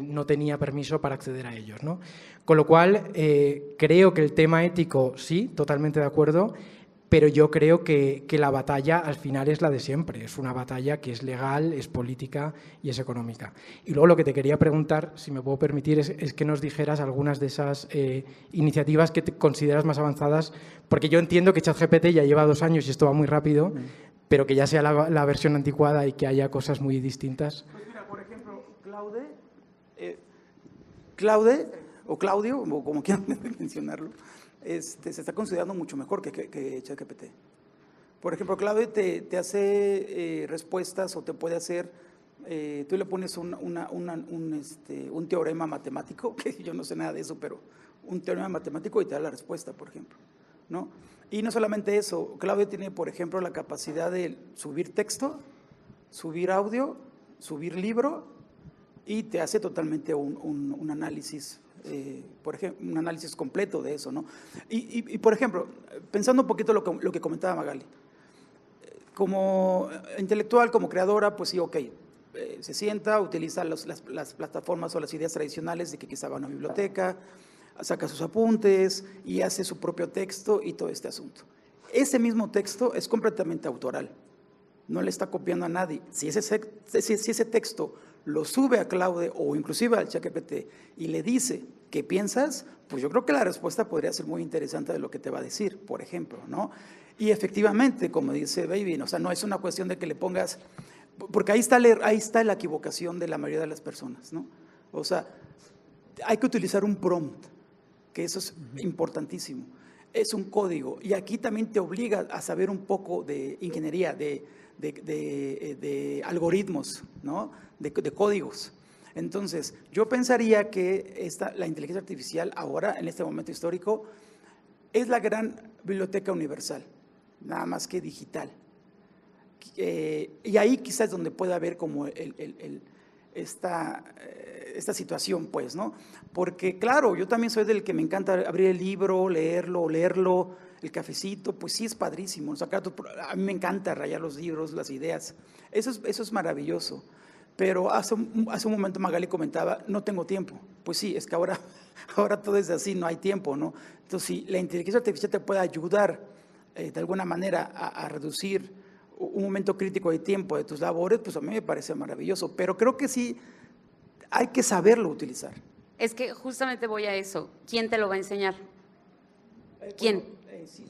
no tenía permiso para acceder a ellos, ¿no? Con lo cual, creo que el tema ético, sí, totalmente de acuerdo, pero yo creo que la batalla al final es la de siempre. Es una batalla que es legal, es política y es económica. Y luego lo que te quería preguntar, si me puedo permitir, es que nos dijeras algunas de esas iniciativas que te consideras más avanzadas, porque yo entiendo que ChatGPT ya lleva 2 años y esto va muy rápido, pero que ya sea la versión anticuada y que haya cosas muy distintas. Pues mira, por ejemplo, Claude, o Claudio, o como quieran mencionarlo, se está considerando mucho mejor que ChatGPT. Por ejemplo, Claude te hace respuestas o te puede hacer, tú le pones un teorema matemático, que yo no sé nada de eso, pero un teorema matemático y te da la respuesta, por ejemplo, ¿no? Y no solamente eso, Claude tiene, por ejemplo, la capacidad de subir texto, subir audio, subir libro y te hace totalmente un análisis. Por ejemplo, un análisis completo de eso, ¿no? Y por ejemplo, pensando un poquito lo que comentaba Magali, como intelectual, como creadora, pues sí, ok, se sienta, utiliza las plataformas o las ideas tradicionales de que quizá va a una biblioteca, saca sus apuntes y hace su propio texto y todo este asunto. Ese mismo texto es completamente autoral, no le está copiando a nadie. Si ese texto lo sube a Claude o inclusive al ChatGPT y le dice, ¿qué piensas? Pues yo creo que la respuesta podría ser muy interesante de lo que te va a decir, por ejemplo, ¿no? Y efectivamente, como dice Baby, o sea, no es una cuestión de que le pongas, porque ahí está la equivocación de la mayoría de las personas, ¿no? O sea, hay que utilizar un prompt, que eso es importantísimo. Es un código y aquí también te obliga a saber un poco de ingeniería, de algoritmos, ¿no? De códigos. Entonces, yo pensaría que la inteligencia artificial ahora, en este momento histórico, es la gran biblioteca universal, nada más que digital. Y ahí quizás es donde puede haber como esta situación, pues, ¿no? Porque, claro, yo también soy del que me encanta abrir el libro, leerlo, el cafecito, pues sí es padrísimo. A mí me encanta rayar los libros, las ideas. Eso es maravilloso. Pero hace un momento Magali comentaba, no tengo tiempo. Pues sí, es que ahora todo es así, no hay tiempo, ¿no? Entonces, si la inteligencia artificial te puede ayudar de alguna manera a reducir un momento crítico de tiempo de tus labores, pues a mí me parece maravilloso. Pero creo que sí hay que saberlo utilizar. Es que justamente voy a eso. ¿Quién te lo va a enseñar? ¿Quién?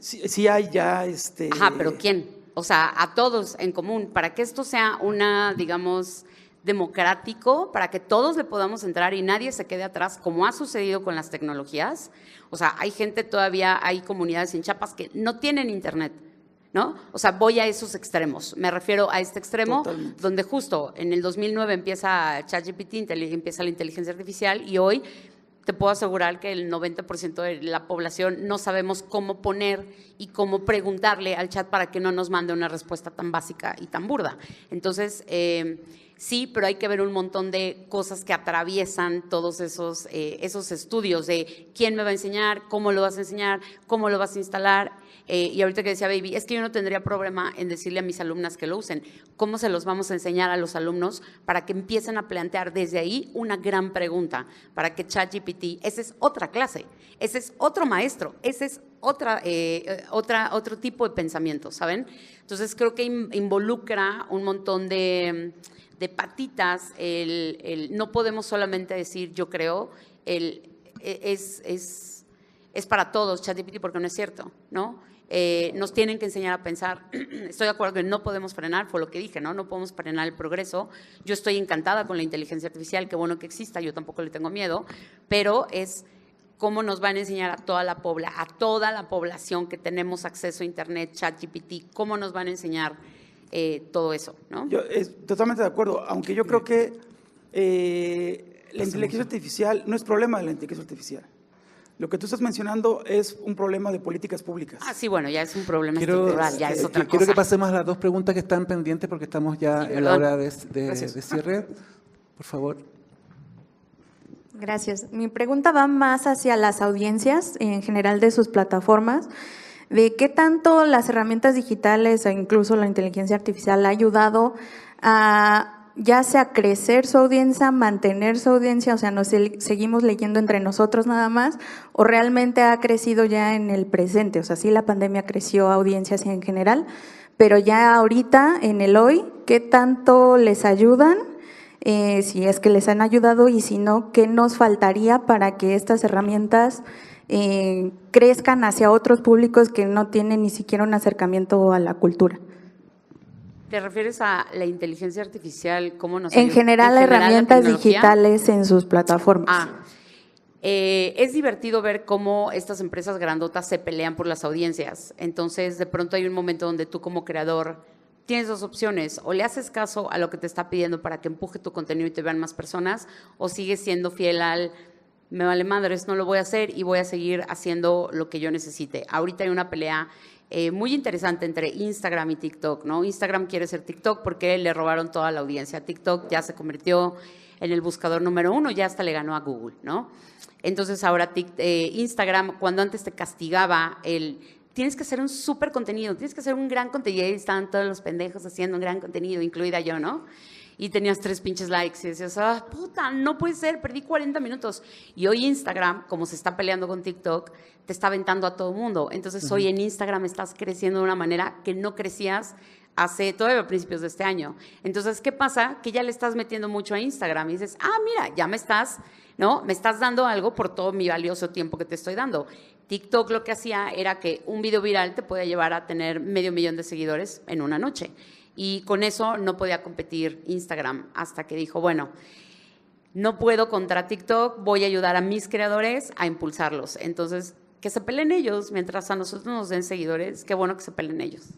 Sí hay ya… Ajá, pero ¿quién? O sea, a todos en común, para que esto sea una, digamos, democrático, para que todos le podamos entrar y nadie se quede atrás, como ha sucedido con las tecnologías. O sea, hay gente todavía, hay comunidades en Chiapas que no tienen internet, ¿no? O sea, voy a esos extremos. Me refiero a este extremo, totalmente, donde justo en el 2009 empieza ChatGPT, empieza la inteligencia artificial, y hoy te puedo asegurar que el 90% de la población no sabemos cómo poner y cómo preguntarle al chat para que no nos mande una respuesta tan básica y tan burda. Entonces, sí, pero hay que ver un montón de cosas que atraviesan todos esos estudios de quién me va a enseñar, cómo lo vas a enseñar, cómo lo vas a instalar. Y ahorita que decía Baby, es que yo no tendría problema en decirle a mis alumnas que lo usen. ¿Cómo se los vamos a enseñar a los alumnos para que empiecen a plantear desde ahí una gran pregunta? Para que ChatGPT, esa es otra clase, ese es otro maestro, ese es otro tipo de pensamiento, ¿saben? Entonces creo que involucra un montón de patitas. No podemos solamente decir yo creo, es para todos ChatGPT, porque no es cierto, ¿no? Nos tienen que enseñar a pensar. Estoy de acuerdo que no podemos frenar, fue lo que dije, ¿no? No podemos frenar el progreso. Yo estoy encantada con la inteligencia artificial, qué bueno que exista, yo tampoco le tengo miedo, pero es cómo nos van a enseñar a toda la población que tenemos acceso a internet, ChatGPT, cómo nos van a enseñar todo eso, ¿no? Yo totalmente de acuerdo, aunque yo creo que la inteligencia artificial no es problema de la inteligencia artificial. Lo que tú estás mencionando es un problema de políticas públicas. Ah, sí, bueno, ya es un problema estructural, ya es otra cosa. Quiero que pasemos a las dos preguntas que están pendientes porque estamos ya en la hora de cierre. Por favor. Gracias. Mi pregunta va más hacia las audiencias en general de sus plataformas, de qué tanto las herramientas digitales e incluso la inteligencia artificial ha ayudado a ya sea crecer su audiencia, mantener su audiencia, o sea, nos seguimos leyendo entre nosotros nada más, o realmente ha crecido ya en el presente. O sea, sí, la pandemia creció audiencias en general, pero ya ahorita, en el hoy, ¿qué tanto les ayudan? Si es que les han ayudado, y si no, ¿qué nos faltaría para que estas herramientas crezcan hacia otros públicos que no tienen ni siquiera un acercamiento a la cultura? ¿Te refieres a la inteligencia artificial? ¿Cómo nos En general, herramientas digitales en sus plataformas. Es divertido ver cómo estas empresas grandotas se pelean por las audiencias. Entonces, de pronto hay un momento donde tú como creador tienes dos opciones: o le haces caso a lo que te está pidiendo para que empuje tu contenido y te vean más personas, o sigues siendo fiel al me vale madres, no lo voy a hacer y voy a seguir haciendo lo que yo necesite. Ahorita hay una pelea muy interesante entre Instagram y TikTok, ¿no? Instagram quiere ser TikTok porque le robaron toda la audiencia. TikTok ya se convirtió en el buscador número 1, ya hasta le ganó a Google, ¿no? Entonces ahora Instagram, cuando antes te castigaba tienes que hacer un súper contenido, tienes que hacer un gran contenido, y estaban todos los pendejos haciendo un gran contenido, incluida yo, ¿no? Y tenías 3 pinches likes y decías, puta, no puede ser, perdí 40 minutos. Y hoy Instagram, como se está peleando con TikTok, te está aventando a todo el mundo. Entonces hoy en Instagram estás creciendo de una manera que no crecías todavía a principios de este año. Entonces, ¿qué pasa? Que ya le estás metiendo mucho a Instagram y dices, mira, ya me estás dando algo por todo mi valioso tiempo que te estoy dando. TikTok lo que hacía era que un video viral te podía llevar a tener 500,000 de seguidores en una noche. Y con eso no podía competir Instagram, hasta que dijo, bueno, no puedo contra TikTok, voy a ayudar a mis creadores a impulsarlos. Entonces, que se peleen ellos, mientras a nosotros nos den seguidores, qué bueno que se peleen ellos.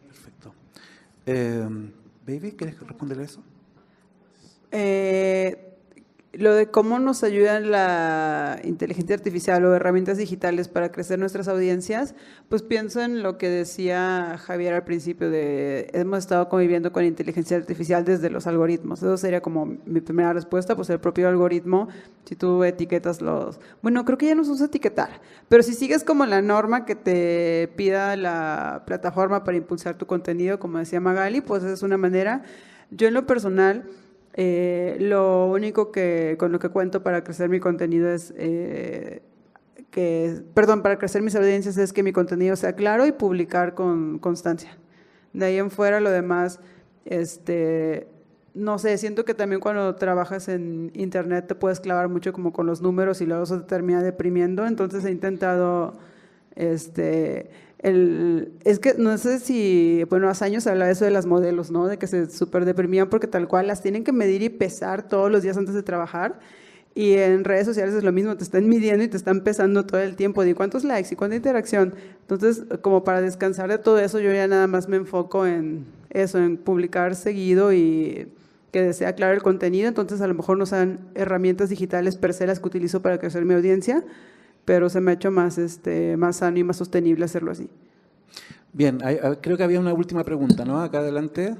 Perfecto. Baby, ¿quieres responderle eso? Lo de cómo nos ayuda la inteligencia artificial o herramientas digitales para crecer nuestras audiencias, pues pienso en lo que decía Javier al principio de hemos estado conviviendo con inteligencia artificial desde los algoritmos. Eso sería como mi primera respuesta, pues el propio algoritmo, si tú etiquetas bueno, creo que ya no se usa etiquetar, pero si sigues como la norma que te pida la plataforma para impulsar tu contenido, como decía Magali, pues es una manera. Yo en lo personal, lo único con lo que cuento para crecer mi contenido es para crecer mis audiencias es que mi contenido sea claro y publicar con constancia. De ahí en fuera lo demás, no sé, siento que también cuando trabajas en internet te puedes clavar mucho como con los números y luego eso te termina deprimiendo, entonces he intentado, es que no sé si, bueno, hace años se hablaba eso de las modelos, ¿no? De que se súper deprimían porque tal cual las tienen que medir y pesar todos los días antes de trabajar. Y en redes sociales es lo mismo, te están midiendo y te están pesando todo el tiempo, de cuántos likes y cuánta interacción. Entonces, como para descansar de todo eso, yo ya nada más me enfoco en eso, en publicar seguido y que sea claro el contenido. Entonces, a lo mejor no sean herramientas digitales per se las que utilizo para crecer mi audiencia, pero se me ha hecho más sano y más sostenible hacerlo así. Bien, creo que había una última pregunta, ¿no? Acá adelante.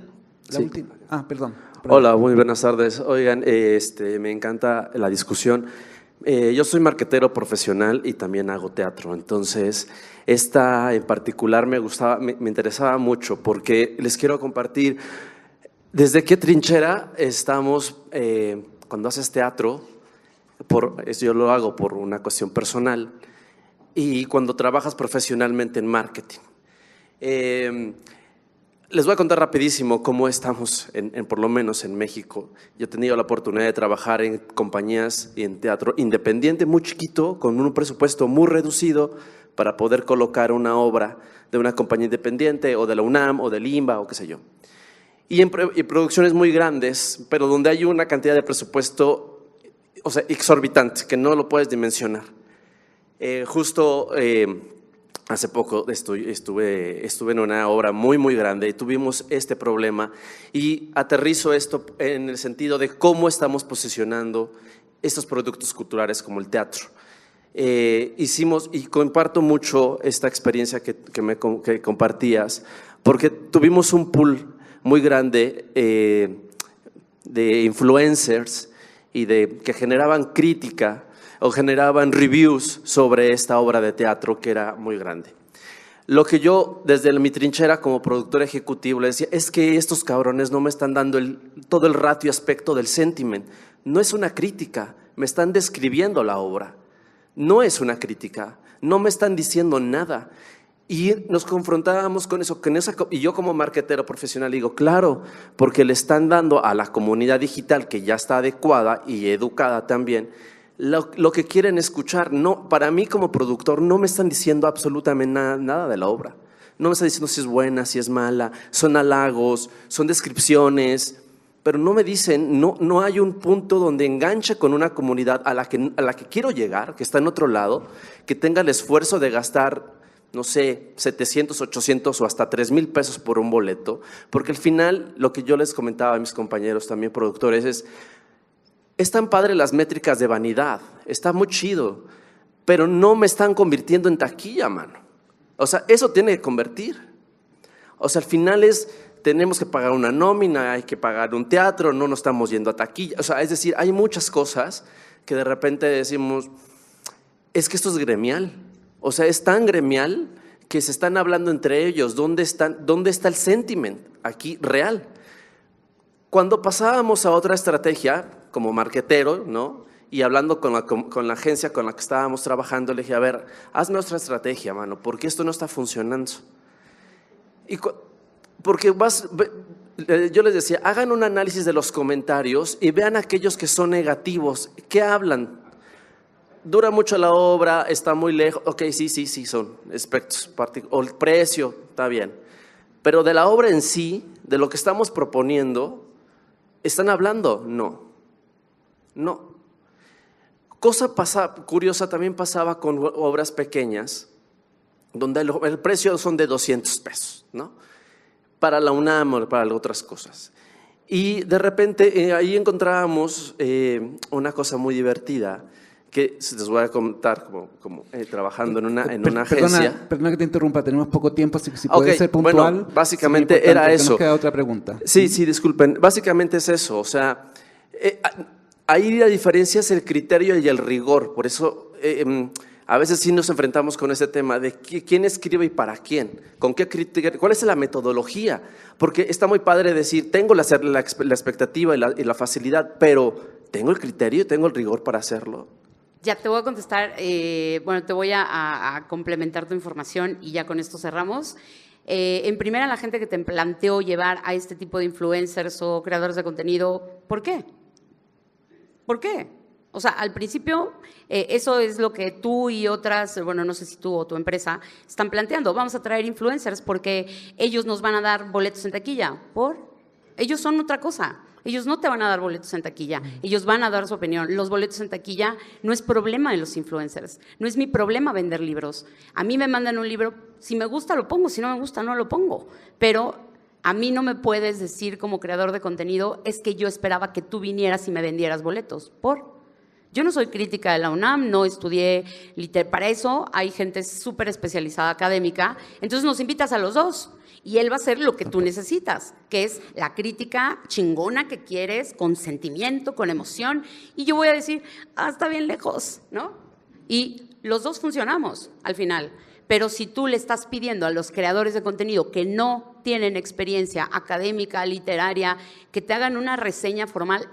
La última. Perdón. Hola, muy buenas tardes. Oigan, me encanta la discusión. Yo soy marquetero profesional y también hago teatro, entonces esta en particular me interesaba mucho porque les quiero compartir desde qué trinchera estamos cuando haces teatro. Yo lo hago por una cuestión personal y cuando trabajas profesionalmente en marketing. Les voy a contar rapidísimo cómo estamos, por lo menos en México. Yo he tenido la oportunidad de trabajar en compañías y en teatro independiente muy chiquito, con un presupuesto muy reducido para poder colocar una obra de una compañía independiente o de la UNAM o del IMBA o qué sé yo. Y en producciones muy grandes, pero donde hay una cantidad de presupuesto, o sea, exorbitante, que no lo puedes dimensionar. Hace poco estuve en una obra muy, muy grande y tuvimos este problema y aterrizo esto en el sentido de cómo estamos posicionando estos productos culturales como el teatro. Hicimos, y comparto mucho esta experiencia que compartías, porque tuvimos un pool muy grande de influencers y que generaban crítica o generaban reviews sobre esta obra de teatro que era muy grande. Lo que yo, desde mi trinchera como productor ejecutivo, le decía, es que estos cabrones no me están dando todo el ratio y aspecto del sentiment. No es una crítica, me están describiendo la obra. No es una crítica, no me están diciendo nada. Y nos confrontábamos con eso, y yo como marketero profesional digo, claro, porque le están dando a la comunidad digital que ya está adecuada y educada también, lo que quieren escuchar. No, para mí como productor no me están diciendo absolutamente nada de la obra. No me están diciendo si es buena, si es mala, son halagos, son descripciones, pero no me dicen, no hay un punto donde enganche con una comunidad a la que quiero llegar, que está en otro lado, que tenga el esfuerzo de gastar, no sé, 700, 800 o hasta 3,000 pesos por un boleto, porque al final, lo que yo les comentaba a mis compañeros también productores es tan padre las métricas de vanidad, está muy chido, pero no me están convirtiendo en taquilla, mano. O sea, eso tiene que convertir. O sea, al final tenemos que pagar una nómina, hay que pagar un teatro, no nos estamos yendo a taquilla. O sea, es decir, hay muchas cosas que de repente decimos, es que esto es gremial. O sea, es tan gremial que se están hablando entre ellos. ¿Dónde está el sentiment aquí real? Cuando pasábamos a otra estrategia, como marquetero, ¿no? Y hablando con la agencia con la que estábamos trabajando, le dije, a ver, hazme otra estrategia, mano, porque esto no está funcionando. Porque yo les decía, hagan un análisis de los comentarios y vean aquellos que son negativos. ¿Qué hablan? Dura mucho la obra, está muy lejos. Ok, sí, son aspectos o el precio, está bien. Pero de la obra en sí, de lo que estamos proponiendo, ¿están hablando? No. Cosa curiosa también pasaba con obras pequeñas, donde el precio son de 200 pesos, ¿no? Para la UNAM o para otras cosas. Y de repente ahí encontrábamos una cosa muy divertida, que les voy a contar como trabajando en una agencia. Perdona que te interrumpa, tenemos poco tiempo, así que si puede ser puntual. Bueno, básicamente era eso. Nos queda otra pregunta. Sí, disculpen. Básicamente es eso, o sea, ahí la diferencia es el criterio y el rigor. Por eso a veces sí nos enfrentamos con ese tema de quién escribe y para quién, con qué crítica, cuál es la metodología, porque está muy padre decir, tengo la expectativa y la facilidad, pero ¿tengo el criterio, tengo el rigor para hacerlo? Ya te voy a contestar, bueno, te voy a complementar tu información y ya con esto cerramos. En primera, la gente que te planteó llevar a este tipo de influencers o creadores de contenido, ¿por qué? ¿Por qué? O sea, al principio, eso es lo que tú y otras, bueno, no sé si tú o tu empresa, están planteando. Vamos a traer influencers porque ellos nos van a dar boletos en taquilla. ¿Por? Ellos son otra cosa. Ellos no te van a dar boletos en taquilla, ellos van a dar su opinión. Los boletos en taquilla no es problema de los influencers, no es mi problema vender libros. A mí me mandan un libro, si me gusta lo pongo, si no me gusta no lo pongo. Pero a mí no me puedes decir como creador de contenido, es que yo esperaba que tú vinieras y me vendieras boletos. ¿Por? Yo no soy crítica de la UNAM, no estudié para eso hay gente súper especializada académica, entonces nos invitas a los dos. Y él va a hacer lo que tú necesitas, que es la crítica chingona que quieres, con sentimiento, con emoción. Y yo voy a decir, está bien lejos, ¿no? Y los dos funcionamos al final. Pero si tú le estás pidiendo a los creadores de contenido que no tienen experiencia académica, literaria, que te hagan una reseña formal,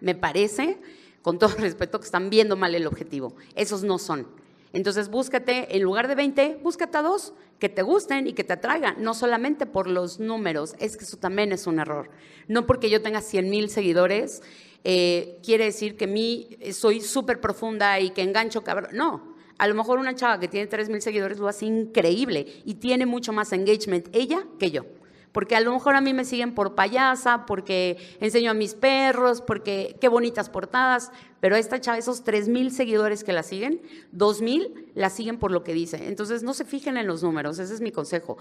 me parece, con todo respeto, que están viendo mal el objetivo. Esos no son. Entonces, búscate, en lugar de 20, búscate a 2 que te gusten y que te atraigan, no solamente por los números, es que eso también es un error. No porque yo tenga 100,000 seguidores, quiere decir que soy súper profunda y que engancho cabrón. No, a lo mejor una chava que tiene 3,000 seguidores lo hace increíble y tiene mucho más engagement ella que yo. Porque a lo mejor a mí me siguen por payasa, porque enseño a mis perros, porque qué bonitas portadas, pero a esta chava, esos 3,000 seguidores que la siguen, 2,000 la siguen por lo que dice. Entonces, no se fijen en los números, ese es mi consejo.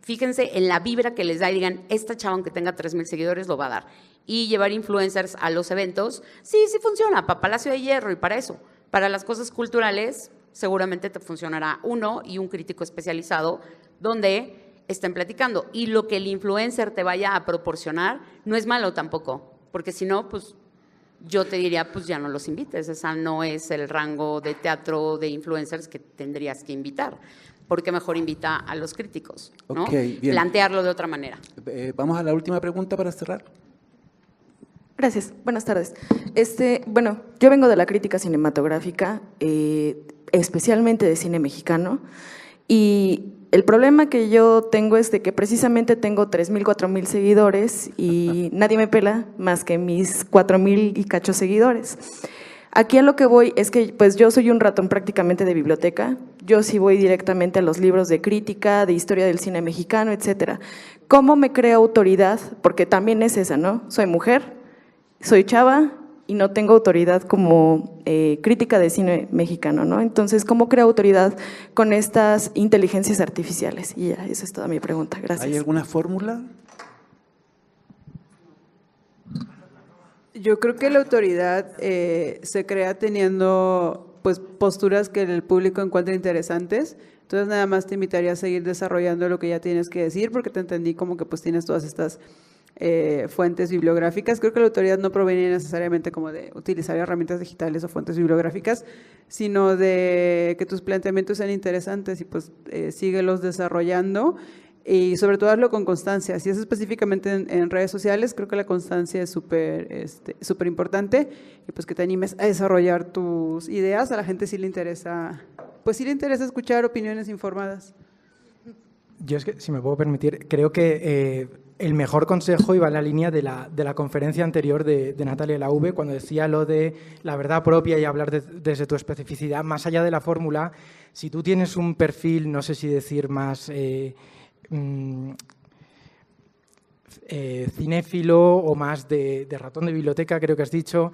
Fíjense en la vibra que les da y digan, esta chava, aunque tenga 3,000 seguidores, lo va a dar. Y llevar influencers a los eventos, sí funciona, para Palacio de Hierro y para eso. Para las cosas culturales, seguramente te funcionará uno y un crítico especializado, donde estén platicando. Y lo que el influencer te vaya a proporcionar no es malo tampoco, porque si no, pues yo te diría, pues ya no los invites, esa no es el rango de teatro de influencers que tendrías que invitar, porque mejor invita a los críticos, ¿no? Okay, bien. Plantearlo de otra manera. Vamos a la última pregunta para cerrar. Gracias, buenas tardes. Bueno, yo vengo de la crítica cinematográfica, especialmente de cine mexicano, y el problema que yo tengo es de que precisamente tengo 3,000, 4,000 seguidores y nadie me pela más que mis 4,000 y cacho seguidores. Aquí a lo que voy es que pues yo soy un ratón prácticamente de biblioteca, yo sí voy directamente a los libros de crítica, de historia del cine mexicano, etcétera. ¿Cómo me creo autoridad? Porque también es esa, ¿no? Soy mujer, soy chava y no tengo autoridad como crítica de cine mexicano, ¿no? Entonces, ¿cómo creo autoridad con estas inteligencias artificiales? Y ya, esa es toda mi pregunta. Gracias. ¿Hay alguna fórmula? Yo creo que la autoridad se crea teniendo pues, posturas que el público encuentre interesantes. Entonces, nada más te invitaría a seguir desarrollando lo que ya tienes que decir, porque te entendí como que pues tienes todas estas fuentes bibliográficas. Creo que la autoridad no proviene necesariamente como de utilizar herramientas digitales o fuentes bibliográficas, sino de que tus planteamientos sean interesantes y pues síguelos desarrollando y sobre todo hazlo con constancia. Si es específicamente en redes sociales, creo que la constancia es súper importante y pues que te animes a desarrollar tus ideas. A la gente sí le interesa, pues sí le interesa escuchar opiniones informadas. Yo es que, si me puedo permitir, creo que el mejor consejo iba en la línea de la conferencia anterior de Natalia Lauve, cuando decía lo de la verdad propia y hablar desde tu especificidad, más allá de la fórmula. Si tú tienes un perfil, no sé si decir más cinéfilo o más de ratón de biblioteca, creo que has dicho,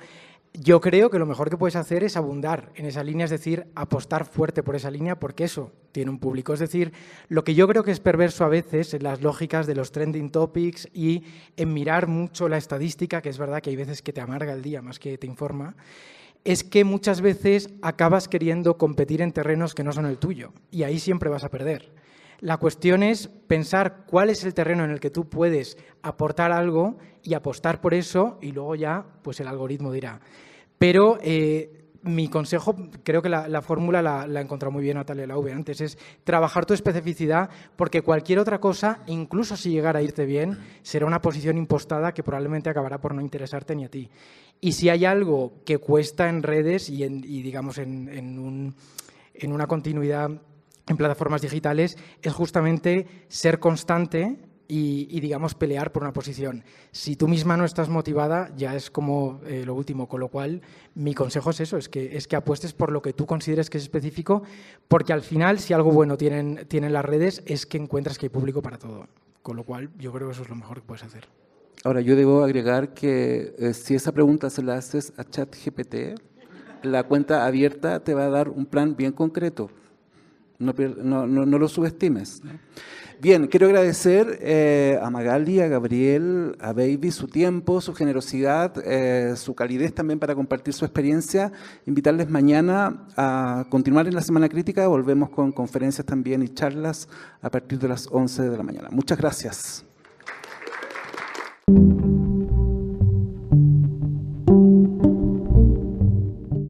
yo creo que lo mejor que puedes hacer es abundar en esa línea, es decir, apostar fuerte por esa línea, porque eso tiene un público. Es decir, lo que yo creo que es perverso a veces en las lógicas de los trending topics y en mirar mucho la estadística, que es verdad que hay veces que te amarga el día más que te informa, es que muchas veces acabas queriendo competir en terrenos que no son el tuyo y ahí siempre vas a perder. La cuestión es pensar cuál es el terreno en el que tú puedes aportar algo y apostar por eso y luego ya pues el algoritmo dirá. Pero mi consejo, creo que la fórmula la ha encontrado muy bien Natalia Lauve antes, es trabajar tu especificidad, porque cualquier otra cosa, incluso si llegara a irte bien, será una posición impostada que probablemente acabará por no interesarte ni a ti. Y si hay algo que cuesta en redes y digamos, en una continuidad en plataformas digitales, es justamente ser constante y, digamos, pelear por una posición. Si tú misma no estás motivada, ya es como lo último. Con lo cual, mi consejo es eso, es que apuestes por lo que tú consideres que es específico, porque al final, si algo bueno tienen las redes, es que encuentras que hay público para todo. Con lo cual, yo creo que eso es lo mejor que puedes hacer. Ahora, yo debo agregar que si esa pregunta se la haces a ChatGPT, la cuenta abierta te va a dar un plan bien concreto. No lo subestimes, ¿no? Bien, quiero agradecer a Magali, a Gabriel, a Baby su tiempo, su generosidad, su calidez también para compartir su experiencia. Invitarles mañana a continuar en la Semana Crítica. Volvemos con conferencias también y charlas a partir de las 11 de la mañana. Muchas gracias.